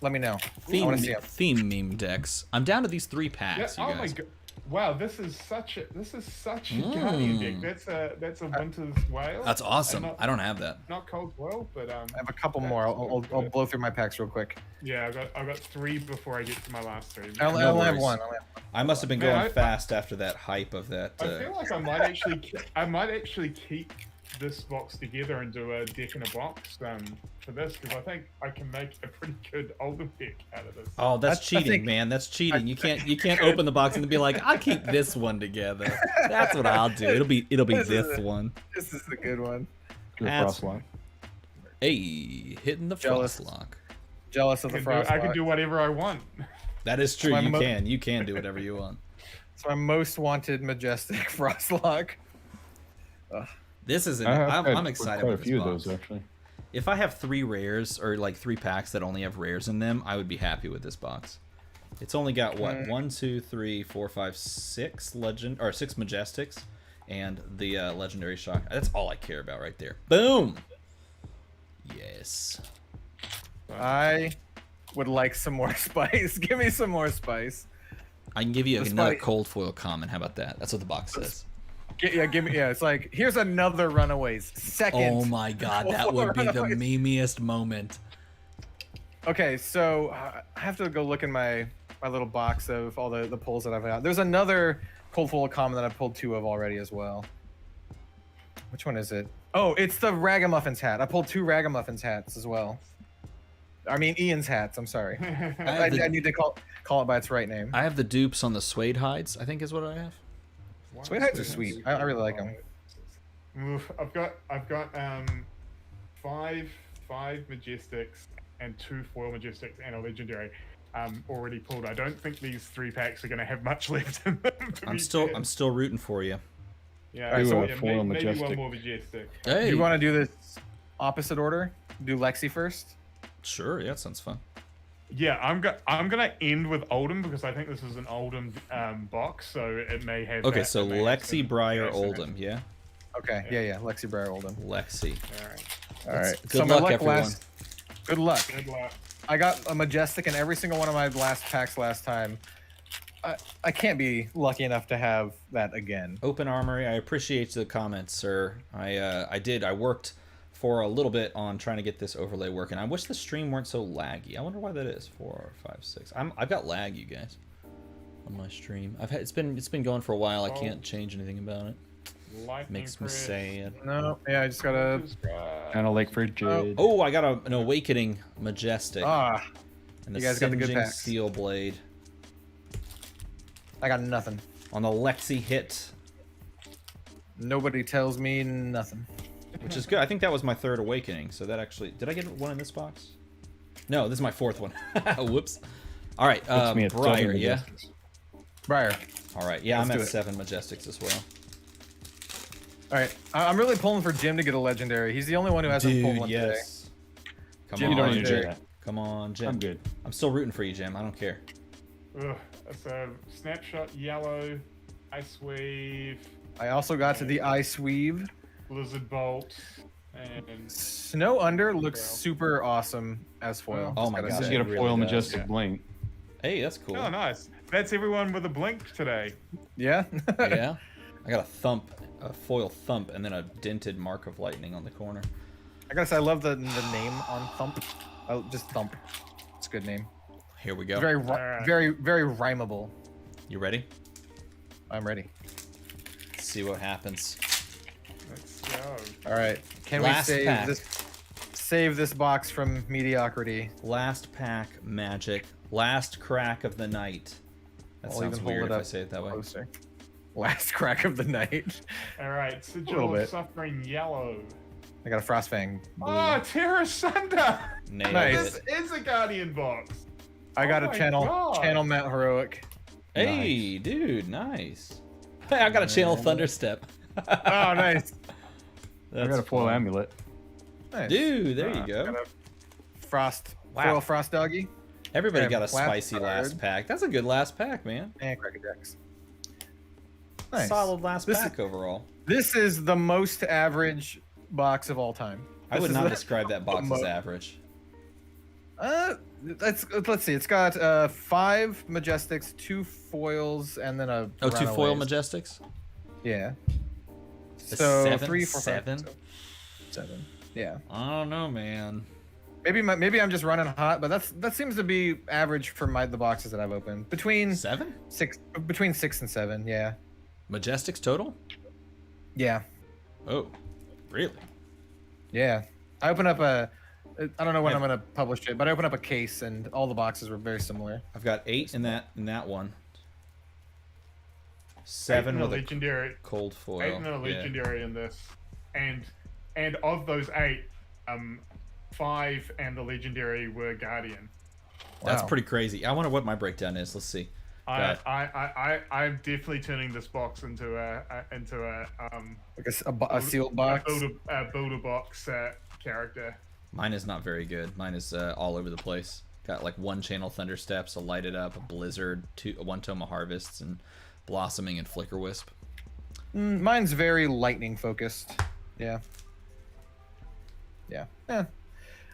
B: let me know. I want to see them.
A: Theme meme decks. I'm down to these 3 packs.
E: Yeah,
A: You
E: oh
A: guys.
E: my god! Wow, this is such a Guardian deck. That's a Winter's Whale.
A: That's awesome.
E: Not,
A: I don't have that.
E: Not Cold Well, but
B: I have a couple more. I'll blow through my packs real quick.
E: yeah, I got 3 before I get to my last 3.
B: I only have
A: worries.
B: one.
A: I must have been
E: Man,
A: going fast after that hype of that.
E: I feel like I might actually keep this box together and do a deck in a box for this, because I think I can make a pretty good Oldham deck out of this.
A: Oh, that's
B: I
A: cheating,
B: think-
A: man. That's cheating. You can't open the box and be like, I'll keep this one together. That's what I'll do. It'll be this one.
B: This is the good one.
A: That's-
D: Frostlock.
A: Hey, hitting the
B: Jealous.
A: frost lock.
B: Jealous of the frost.
E: I can do whatever I want.
A: That is true.
B: My
A: You
B: mo-
A: can. You can do whatever you want.
B: It's my most wanted Majestic Frostlock.
A: This is.
D: I've had
A: I'm excited
D: quite a
A: about this
D: few
A: box.
D: of those actually.
A: If I have 3 rares or like 3 packs that only have rares in them, I would be happy with this box. It's only got what 1, 2, 3, 4, 5, 6 legend or 6 majestics, and the legendary shock. That's all I care about right there. Boom. Yes.
B: I would like some more spice. Give me some more spice.
A: I can give you
B: The
A: another
B: spike-
A: cold foil common. How about that? That's what the box says.
B: Give me. Yeah, it's like, here's another Runaways. Second.
A: Oh my god, that would be the
B: Runaways.
A: memeiest moment.
B: Okay, so I have to go look in my little box of all the pulls that I've got. There's another cold foil common that I've pulled 2 of already as well. Which one is it? Oh, it's the Ragamuffins hat. I pulled 2 Ragamuffins hats as well. I mean, Ian's hats. I'm sorry. I need to call it by its right name.
A: I have the dupes on the suede hides, I think is what I have.
B: Suede hats are sweet. I really like them.
E: Oof, I've got 5 majestics and 2 foil majestics and a legendary already pulled. I don't think these 3 packs are going to have much left in them.
A: I'm still rooting for you.
E: Yeah,
B: Alright, so
E: maybe
D: foil
E: one
D: majestic.
E: more majestic.
A: Hey.
B: Do you want to do this opposite order? Do Lexi first?
A: Sure, yeah, that sounds fun.
E: Yeah, I'm gonna end with Oldham because I think this is an Oldham box, so it may have.
A: Okay,
E: that-
A: so
E: it may have
A: Lexi,
E: some
A: Briar,
E: reaction.
A: Oldham, yeah?
B: Okay, yeah. Lexi Briar Oldham.
A: Lexi.
E: All right.
B: All right.
A: Good
B: my
A: luck, everyone.
B: Good luck.
E: Good luck.
B: I got a Majestic in every single one of my last packs last time. I can't be lucky enough to have that again.
A: Open Armory, I appreciate the comments, sir. I worked for a little bit on trying to get this overlay working. I wish the stream weren't so laggy. I wonder why that is. 4, 5, 6. I've got lag, you guys, on my stream. It's been going for a while. I can't change anything about it.
E: Lightning
A: Makes me
E: press.
A: sad.
B: No, yeah, I just gotta.
D: Kind of like for Jade.
A: Oh, I got an Awakening Majestic. And
B: you guys got the good
A: Singeing
B: packs.
A: Steel Blade.
B: I got nothing.
A: On the Lexi hit,
B: Nobody tells me nothing.
A: which is good. I think that was my 3rd Awakening. So that actually... Did I get one in this box? No, this is my 4th one. Whoops. All right,
D: Puts me at 7
A: Briar, yeah?
D: Majestics.
B: Briar.
A: All right, yeah,
B: Let's
A: I'm
B: do
A: at
B: it.
A: 7 Majestics as well.
B: All right, I'm really pulling for Jim to get a legendary. He's the only one who hasn't pulled one today.
A: Come
B: Jim,
A: on,
D: You don't need to do
B: Legendary.
D: that.
A: Come on, Jim.
D: I'm good.
A: I'm still rooting for you, Jim. I don't care.
E: Ugh, so snapshot yellow, ice weave,
B: I also got to the Ice Weave.
E: blizzard bolt, and
B: Snow Under looks super awesome as foil.
A: Oh my
B: Just gotta
A: God.
D: Just
B: say.
D: get a
A: really
D: foil
A: does,
D: majestic
E: yeah.
D: blink.
A: Hey, that's cool.
E: oh nice. That's everyone with a blink today.
B: Yeah.
A: Yeah. I got a foil thump, and then a dented mark of lightning on the corner.
B: I gotta say, I love the name on Thump. Just Thump. It's a good name.
A: Here we go.
B: Very,
E: Alright.
B: very rhymable.
A: You ready?
B: I'm ready.
A: Let's see what happens.
E: Let's go.
B: All right. Can
A: Last
B: we
A: pack.
B: save this box from mediocrity?
A: Last pack magic. Last crack of the night. That
B: I'll
A: sounds
B: even hold
A: weird
B: it
A: if I
B: up
A: say it that way.
B: closer. Last crack of the night.
E: All right,
B: little
E: sigil
B: bit.
E: of suffering yellow.
B: I got a Frostfang blue.
E: Oh, Terra Sunder!
A: Nailed
B: Nice.
E: This is a Guardian box.
B: I got
E: Oh
B: a
E: my
B: channel
E: God.
B: Mount Heroic.
A: Hey, dude, nice. Hey, I got a channel Thunderstep.
B: Oh, nice.
D: I got a foil
A: fun.
D: amulet.
B: Nice.
A: Dude, there you go.
B: Got a
A: Wow.
B: foil frost doggy.
A: Everybody
B: and
A: got a
B: last
A: spicy
B: card.
A: last pack. That's a good last pack, man.
B: And Crackerjacks. Nice.
A: Solid last
B: This
A: pack overall.
B: This is the most average box of all time.
A: I would
B: This
A: not
B: is
A: describe that box as average.
B: let's see. It's got 5 Majestics, 2 foils, and then a
A: Oh, 2 foil
B: Runaways.
A: Majestics?
B: Yeah.
A: A
B: So
A: 7?
B: 3, 4, 5,
A: 7?
B: 7. Yeah.
A: I don't know, man.
B: Maybe I'm just running hot, but that seems to be average for the boxes that I've opened. Between
A: 7?
B: 6 and 7. Yeah.
A: Majestics total?
B: Yeah.
A: Oh, really?
B: Yeah. I opened up I don't know when I'm gonna publish it, but I opened up a case and all the boxes were very similar.
A: I've got 8 in that one.
E: 8
A: 7
E: in a
A: with a
E: legendary.
A: cold foil.
E: 8 in a legendary in this, and of those 8, 5 and the legendary were Guardian.
A: That's
B: Wow.
A: pretty crazy. I wonder what my breakdown is. Let's see.
E: I'm definitely turning this box into a
B: Like a sealed box.
E: builder box character.
A: Mine is not very good. Mine is all over the place. Got like 1 channel Thundersteps, a Lighted Up, a Blizzard, 1 Tome of Harvests, and Blossoming and Flicker Wisp.
B: Mine's very lightning focused. Yeah.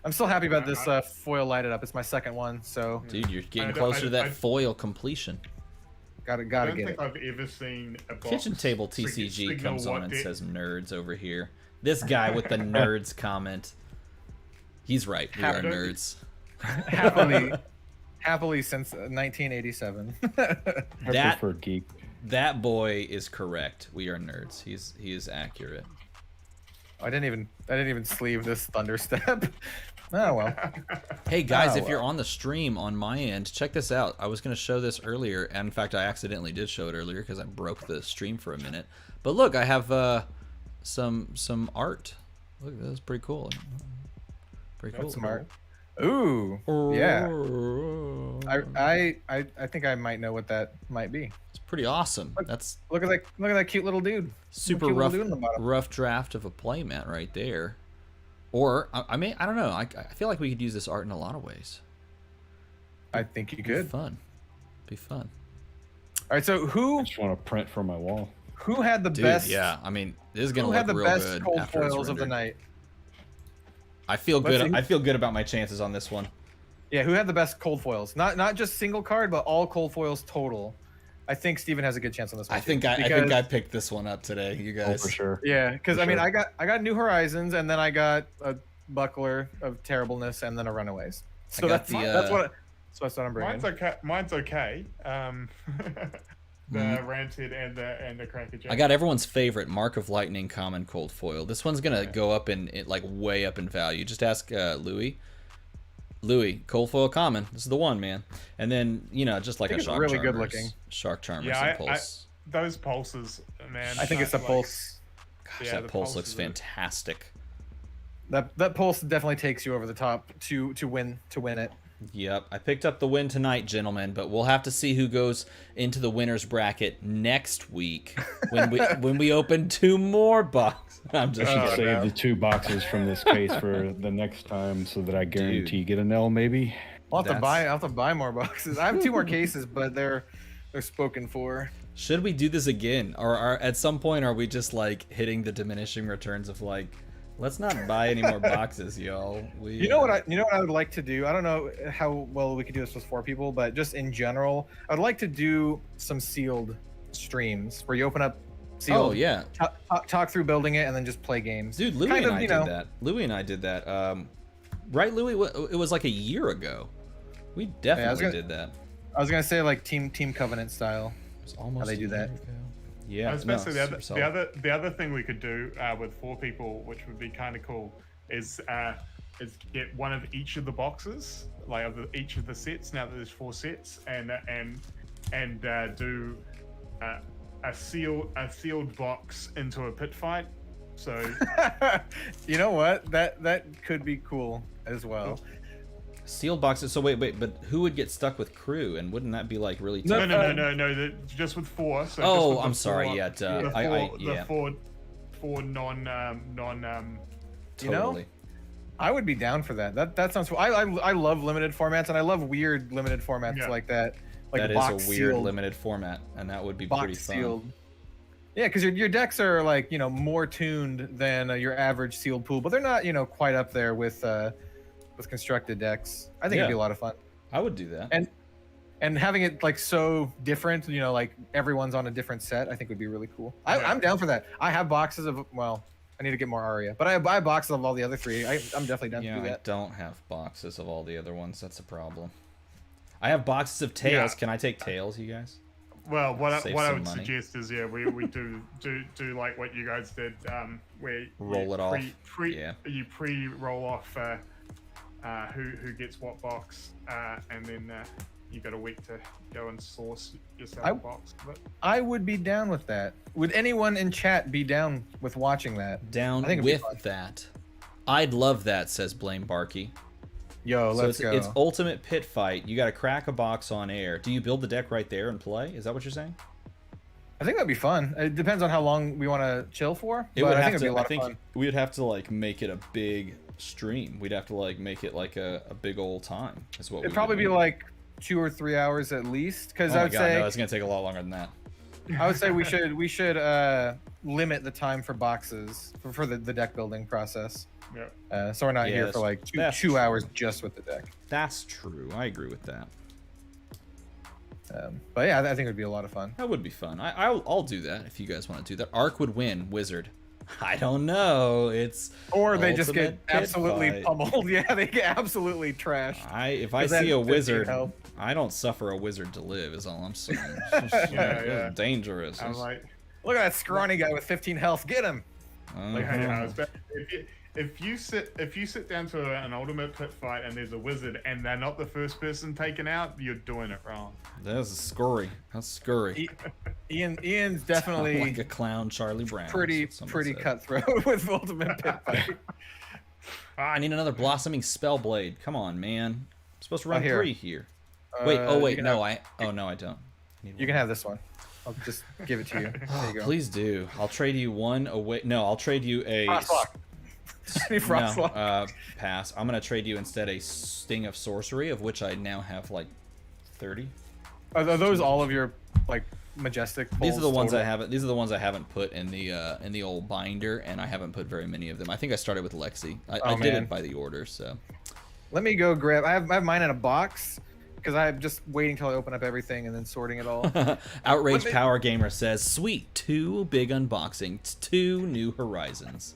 B: I'm still happy about this foil Lighted Up. It's my second one, so
A: Dude, you're getting
E: I don't-
A: closer to that
E: I-
A: foil completion.
B: gotta
E: I
B: get
E: don't
B: it.
E: think I've ever seen a box
A: Kitchen Table TCG
E: signal
A: comes
E: what
A: on and
E: deck-
A: says nerds over here. This guy with the nerds comment. He's right. We are
E: Don't-
A: nerds.
B: happily since 1987.
D: I
A: That-
D: prefer geek.
A: That boy is correct. We are nerds. He is accurate.
B: I didn't even sleeve this Thunderstep. Oh well.
A: Hey guys,
B: Oh,
A: if you're on the stream on my end, check this out. I was going to show this earlier, and in fact, I accidentally did show it earlier because I broke the stream for a minute. But look, I have some art. Look, that's pretty cool. Pretty cool.
B: That's smart. Ooh. Yeah. I think I might know what that might be.
A: It's pretty awesome. That's
B: Look at that cute little dude.
A: super
B: Cute little
A: rough,
B: dude in the bottom.
A: rough draft of a playmat right there. Or I don't know. I feel like we could use this art in a lot of ways.
B: I think you
A: Be
B: could.
A: fun. Be fun.
B: All right. So
D: I
B: who
D: just want to print for my wall.
B: had the
A: Dude,
B: best?
A: yeah. I mean, this is gonna
B: Who
A: look
B: had the
A: real
B: best
A: good
B: cold
A: after it's
B: foils of the
A: rendered.
B: night?
A: I feel
B: Let's
A: good.
B: see.
A: I feel good about my chances on this one.
B: Yeah. Who had the best cold foils? Not just single card, but all cold foils total. I think Steven has a good chance on this one.
A: I think I picked this one up today, you
D: Oh,
A: guys.
D: for sure.
B: Yeah, because
D: For
B: I mean,
D: sure.
B: I got New Horizons, and then I got a Buckler of Terribleness, and then a Runaways. So
A: got
B: that's what I'm bringing.
E: Mine's okay. The Rancid and the Crackerjack.
A: I got everyone's favorite Mark of Lightning common cold foil. This one's gonna go up in like way up in value. Just ask Louis. Louis, cold foil common. This is the one, man. And then just like
B: I
A: a
B: think it's
A: Shark
B: really
A: Charmers,
B: good looking.
A: Shark Charmers
E: Yeah,
A: and Pulse.
E: those pulses, man.
B: I think it's a
E: like-
B: pulse.
A: Gosh,
E: yeah,
A: that
E: the
A: Pulse looks
E: pulses are-
A: fantastic.
B: That pulse definitely takes you over the top to win it.
A: Yep, I picked up the win tonight, gentlemen, but we'll have to see who goes into the winners bracket next week when we open 2 more boxes. I'm just
D: I should
A: kidding.
D: save the 2 boxes from this case for the next time so that I guarantee get an L maybe.
B: I'll have to buy more boxes. I have 2 more cases, but they're spoken for.
A: Should we do this again, or at some point are we just like hitting the diminishing returns of like, let's not buy any more boxes, y'all?
B: You know what I would like to do? I don't know how well we could do this with 4 people, but just in general, I'd like to do some sealed streams where you open up sealed.
A: Oh yeah,
B: Talk through building it and then just play games.
A: dude, Louis
B: Kind
A: and
B: of,
A: I
B: you
A: did
B: know.
A: that. Louis and I did that. Right, Louis? It was like a year ago. We definitely did that.
B: I was gonna say like team covenant style.
A: It was almost
B: How they do
A: a
B: that.
A: year ago. Yeah,
E: I was
A: no,
E: basically
A: super solid.
E: the other thing we could do with 4 people, which would be kind of cool, is get one of each of the boxes, like of each of the sets. Now that there's 4 sets, and do a sealed box into a pit fight. So
B: You know what? That could be cool as well.
A: Sealed boxes. So wait, but who would get stuck with crew? And wouldn't that be like really tough?
C: No. Just with 4. So
A: oh,
C: just with
A: I'm sorry. Yeah,
C: the four non.
A: Totally.
B: You know, I would be down for that. That sounds. I love limited formats, and I love weird limited formats like that. Like
A: that
B: box
A: is a weird
B: sealed,
A: limited format, and that would be
B: box
A: pretty fun.
B: sealed. Yeah, because your decks are like, you know, more tuned than your average sealed pool, but they're not, you know, quite up there with constructed decks. I think it'd be a lot of fun.
A: I would do that.
B: And having it like so different, you know, like everyone's on a different set, I think would be really cool. I'm down for that. I have boxes of, well, I need to get more Aria, but I buy boxes of all the other 3. I'm definitely down to do that.
A: I don't have boxes of all the other ones. That's a problem. I have boxes of tails. Can I take tails, you guys?
C: Well, what I would
A: money.
C: suggest is, we do like what you guys did, where
A: roll it off.
C: You pre-roll off who gets what box, and then you got a week to go and source yourself a box.
B: I would be down with that. Would anyone in chat be down with watching that?
A: Down with that. I'd love that, says Blame Barky.
B: Yo, let's go.
A: It's ultimate pit fight. You got to crack a box on air. Do you build the deck right there and play? Is that what you're saying?
B: I think that'd be fun. It depends on how long we want to chill for.
A: It would
B: I
A: have
B: think it'd be a lot of fun.
A: We would have to like make it a big stream. We'd have to like make it like a big old time. Is what
B: it'd probably be like 2 or 3 hours at least. Because I would say
A: no, it's gonna take a lot longer than that.
B: I would say we should limit the time for boxes for the deck building process.
C: Yeah.
B: So we're not here for like two hours just with the deck.
A: That's true. I agree with that.
B: But yeah, I think it would be a lot of fun.
A: That would be fun. I'll do that if you guys want to do that. Arc would win. Wizard. I don't know.
B: Or they just get absolutely pummeled. Yeah, they get absolutely trashed.
A: If I see a wizard, I don't suffer a wizard to live. Is all I'm saying. It's dangerous.
C: I'm like,
B: look at that scrawny guy with 15 health. Get him.
C: If you sit down to an ultimate pit fight and there's a wizard and they're not the first person taken out, you're doing it wrong.
A: That's scurry. That's scurry.
B: Ian's definitely
A: like a clown, Charlie Brown.
B: Pretty cutthroat with ultimate pit fight.
A: I need another blossoming spellblade. Come on, man. I'm supposed to run 3 here.
B: Wait.
A: No, I don't.
B: You can have this one. I'll just give it to you. There you go.
A: Please do. I'll trade you one away. No, I'll trade you a. Pass. I'm gonna trade you instead a Sting of Sorcery, of which I now have like 30.
B: Are those all of your like majestic?
A: These are the ones I haven't. These are the ones I haven't put in the old binder, and I haven't put very many of them. I think I started with Lexi. I did it by the order, so.
B: Let me go grab. I have mine in a box because I'm just waiting till I open up everything and then sorting it all.
A: Outrage Power Gamer says, "Sweet, 2 big unboxing, 2 New Horizons."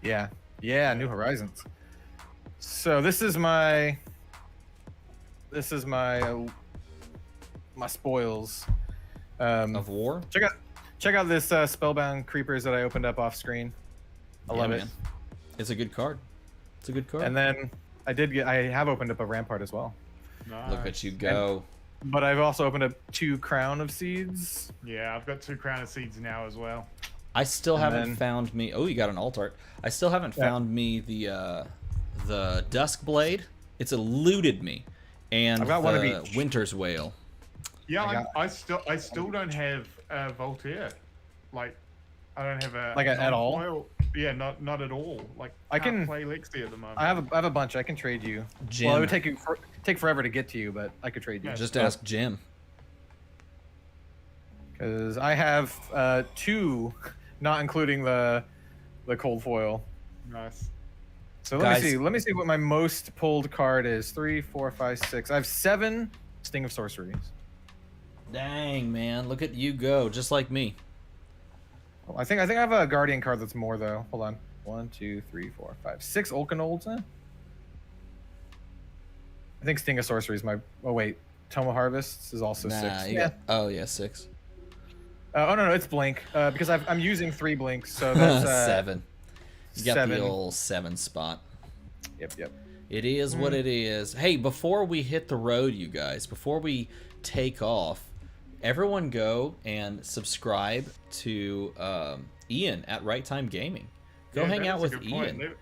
B: Yeah, New Horizons. So this is my my spoils
A: of war.
B: Check out this Spellbound Creepers that I opened up off screen. I love it.
A: It's a good card. It's a good card.
B: And then I have opened up a Rampart as well.
C: Nice.
A: Look at you go.
B: But I've also opened up 2 Crown of Seeds.
C: Yeah, I've got 2 Crown of Seeds now as well.
A: I still haven't found me. Oh, you got an alt art. I still haven't found me the Dusk Blade. It's eluded me, and
B: I've got one of each.
A: Winter's Wail.
C: Yeah, I still don't have Voltaire. Like, I don't have a
B: at all.
C: Yeah, not at all. Like,
B: I can
C: play Lexi at the moment.
B: I have a bunch. I can trade you.
A: Jim.
B: Well, it would take forever to get to you, but I could trade you.
A: Just ask Jim.
B: Because I have 2. Not including the cold foil.
C: Nice.
B: So let me see what my most pulled card is. 3, 4, 5, 6. I have 7 Sting of Sorceries.
A: Dang, man, look at you go, just like me.
B: I think I have a Guardian card that's more though. Hold on. 1, 2, 3, 4, 5, 6 Olkanolds. I think Sting of Sorcery is my. Oh wait, Tome of Harvests is also 6.
A: Yeah. 6.
B: Oh no, it's blink because I'm using 3 blinks, so that's
A: 7. You got
B: 7.
A: the old 7 spot.
B: Yep.
A: It is what it is. Hey, before we hit the road, you guys, before we take off, everyone go and subscribe to Ian at Right Time Gaming. Go hang out with Ian.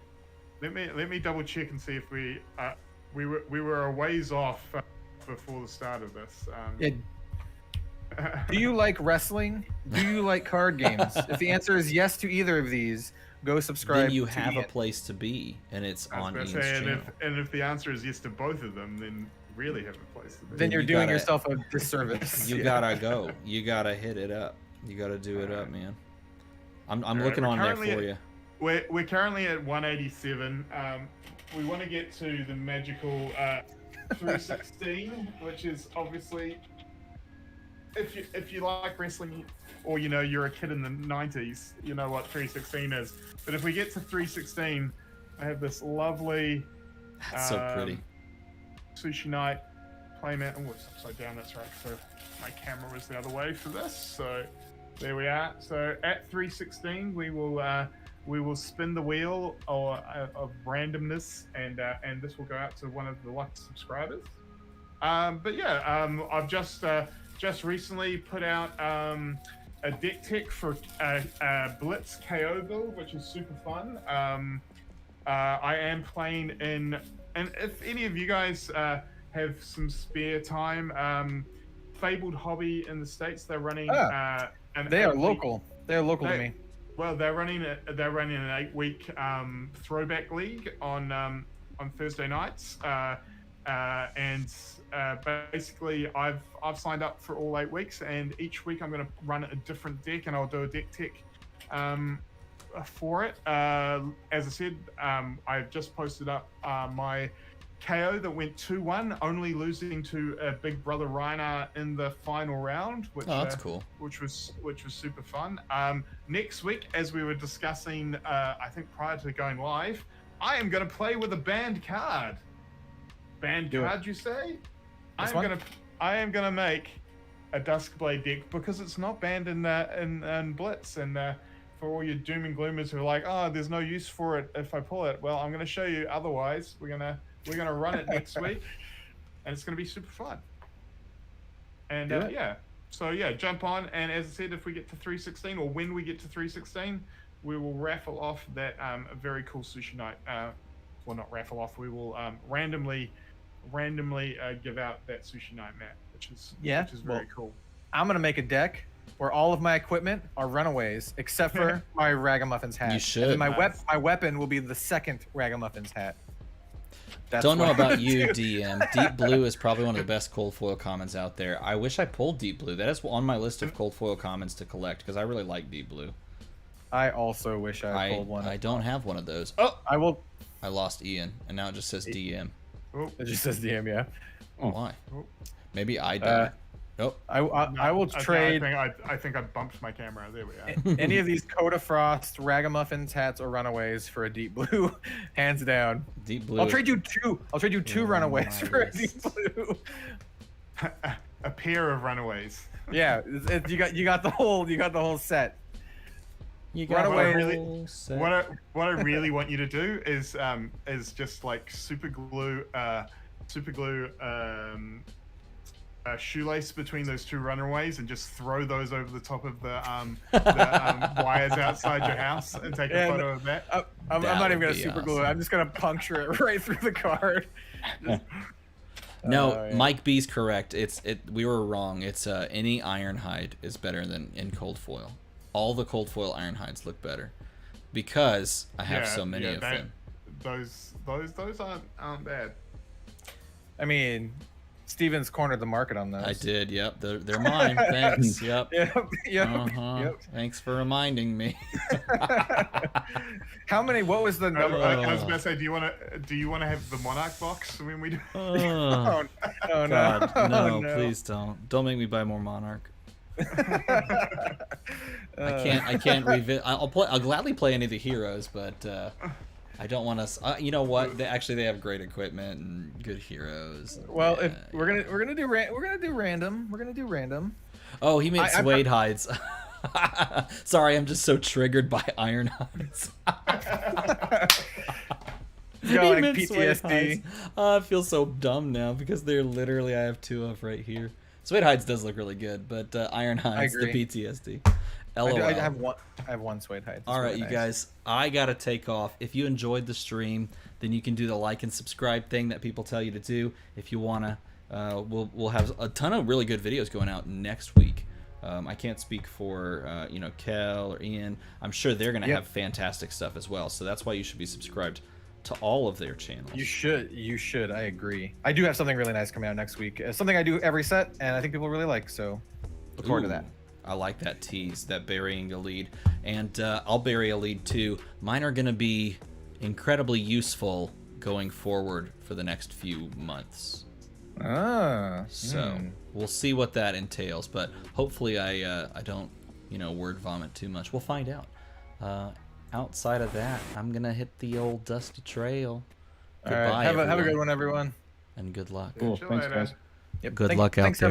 C: let me double check and see if we were a ways off before the start of this.
B: Do you like wrestling? Do you like card games? If the answer is yes to either of these, go subscribe.
A: Then you have a place to be, and it's on Ian's channel.
C: And if the answer is yes to both of them, then really have a place to be.
B: Then you're doing yourself a disservice.
A: You gotta go. You gotta hit it up. You gotta do it up, man. I'm looking on there for you.
C: We're currently at 187. We want to get to the magical 316, which is obviously, if you like wrestling, or you're a kid in the 90s, you know what 316 is. But if we get to 316, I have this lovely
A: That's so pretty
C: Sushi Night playmat. Oh, it's upside down. That's right. So my camera was the other way for this. So there we are. So at 316, we will spin the wheel of randomness, and this will go out to one of the lucky subscribers. But yeah, I've just recently put out a deck tech for Blitz KO build, which is super fun. I am playing in, and if any of you guys have some spare time, Fabled Hobby in the States, they're running.
B: They are local. They're local to me.
C: Well, they're running an 8-week throwback league on Thursday nights, and basically I've signed up for all 8 weeks, and each week I'm going to run a different deck, and I'll do a deck tech for it. As I said, I've just posted up my KO that went 2-1, only losing to Big Brother Reiner in the final round, which
A: that's cool.
C: Which was super fun. Next week, as we were discussing, I think prior to going live, I am going to play with a banned card. Banned card, you say? I am gonna make a Duskblade deck because it's not banned in Blitz, and for all your doom and gloomers who are like, oh, there's no use for it if I pull it. Well, I'm gonna show you otherwise. We're gonna run it next week, and it's gonna be super fun. And so jump on. And as I said, if we get to 316, or when we get to 316, we will raffle off that a very cool Sushi Night. Well, not raffle off. We will randomly give out that Sushi Night mat, which is very cool.
B: I'm gonna make a deck where all of my equipment are runaways, except for my Ragamuffins hat.
A: You should.
B: And my weapon will be the second Ragamuffins hat.
A: Don't know about you, DM. Deep Blue is probably one of the best cold foil commons out there. I wish I pulled Deep Blue. That is on my list of cold foil commons to collect because I really like Deep Blue.
B: I also wish I pulled one.
A: I don't have one of those.
B: Oh,
A: I lost Ian, and now it just says DM.
B: Oh. It just says DM, yeah.
A: Oh. Why? Maybe I died. Nope.
B: I will trade.
C: I think I bumped my camera. There we are.
B: Any of these Coda Frost, Ragamuffins, hats, or Runaways for a Deep Blue, hands down.
A: Deep Blue.
B: I'll trade you two Runaways for a Deep Blue.
C: A pair of Runaways.
B: Yeah, you got the whole set.
A: You got
C: what I really want you to do is just like super glue shoelace between those two runaways and just throw those over the top of the wires outside your house and take a photo of that.
B: I'm not even gonna super glue it. I'm just gonna puncture it right through the card.
A: No, Mike B's correct. We were wrong. It's any Ironhide is better than in cold foil. All the cold foil Ironhides look better because I have so many of them.
C: Those aren't bad.
B: I mean, Steven's cornered the market on those.
A: I did. Yep, they're mine. Thanks. Yep.
B: Yep.
A: Thanks for reminding me.
B: How many? What was the number?
C: I was about to say, do you want to have the Monarch box when we do?
B: No,
A: no, please don't. Don't make me buy more Monarch. I can't revisit. I'll gladly play any of the heroes, but I don't want to. You know what? They have great equipment and good heroes.
B: Well, we're gonna do random.
A: Oh, he made suede hides. Sorry, I'm just so triggered by iron hides.
B: You got like PTSD.
A: I feel so dumb now because they're literally I have two of right here. Suede hides does look really good, but iron hides, the PTSD. LOL.
B: I have one suede hide.
A: All right,
B: really
A: you
B: nice.
A: guys, I gotta take off. If you enjoyed the stream, then you can do the like and subscribe thing that people tell you to do. If you wanna, we'll have a ton of really good videos going out next week. I can't speak for you know, Kel or Ian. I'm sure they're gonna have fantastic stuff as well. So that's why you should be subscribed to all of their channels.
B: You should. I agree. I do have something really nice coming out next week. It's something I do every set, and I think people really like. So look forward to that.
A: I like that tease, that burying a lead. And I'll bury a lead too. Mine are going to be incredibly useful going forward for the next few months. So we'll see what that entails, but hopefully I don't, you know, word vomit too much. We'll find out. Outside of that, I'm going to hit the old dusty trail. Goodbye,
B: All right, have a good one, everyone.
A: And good luck.
D: Cool. Thanks, guys.
B: Yep.
A: Good luck out there.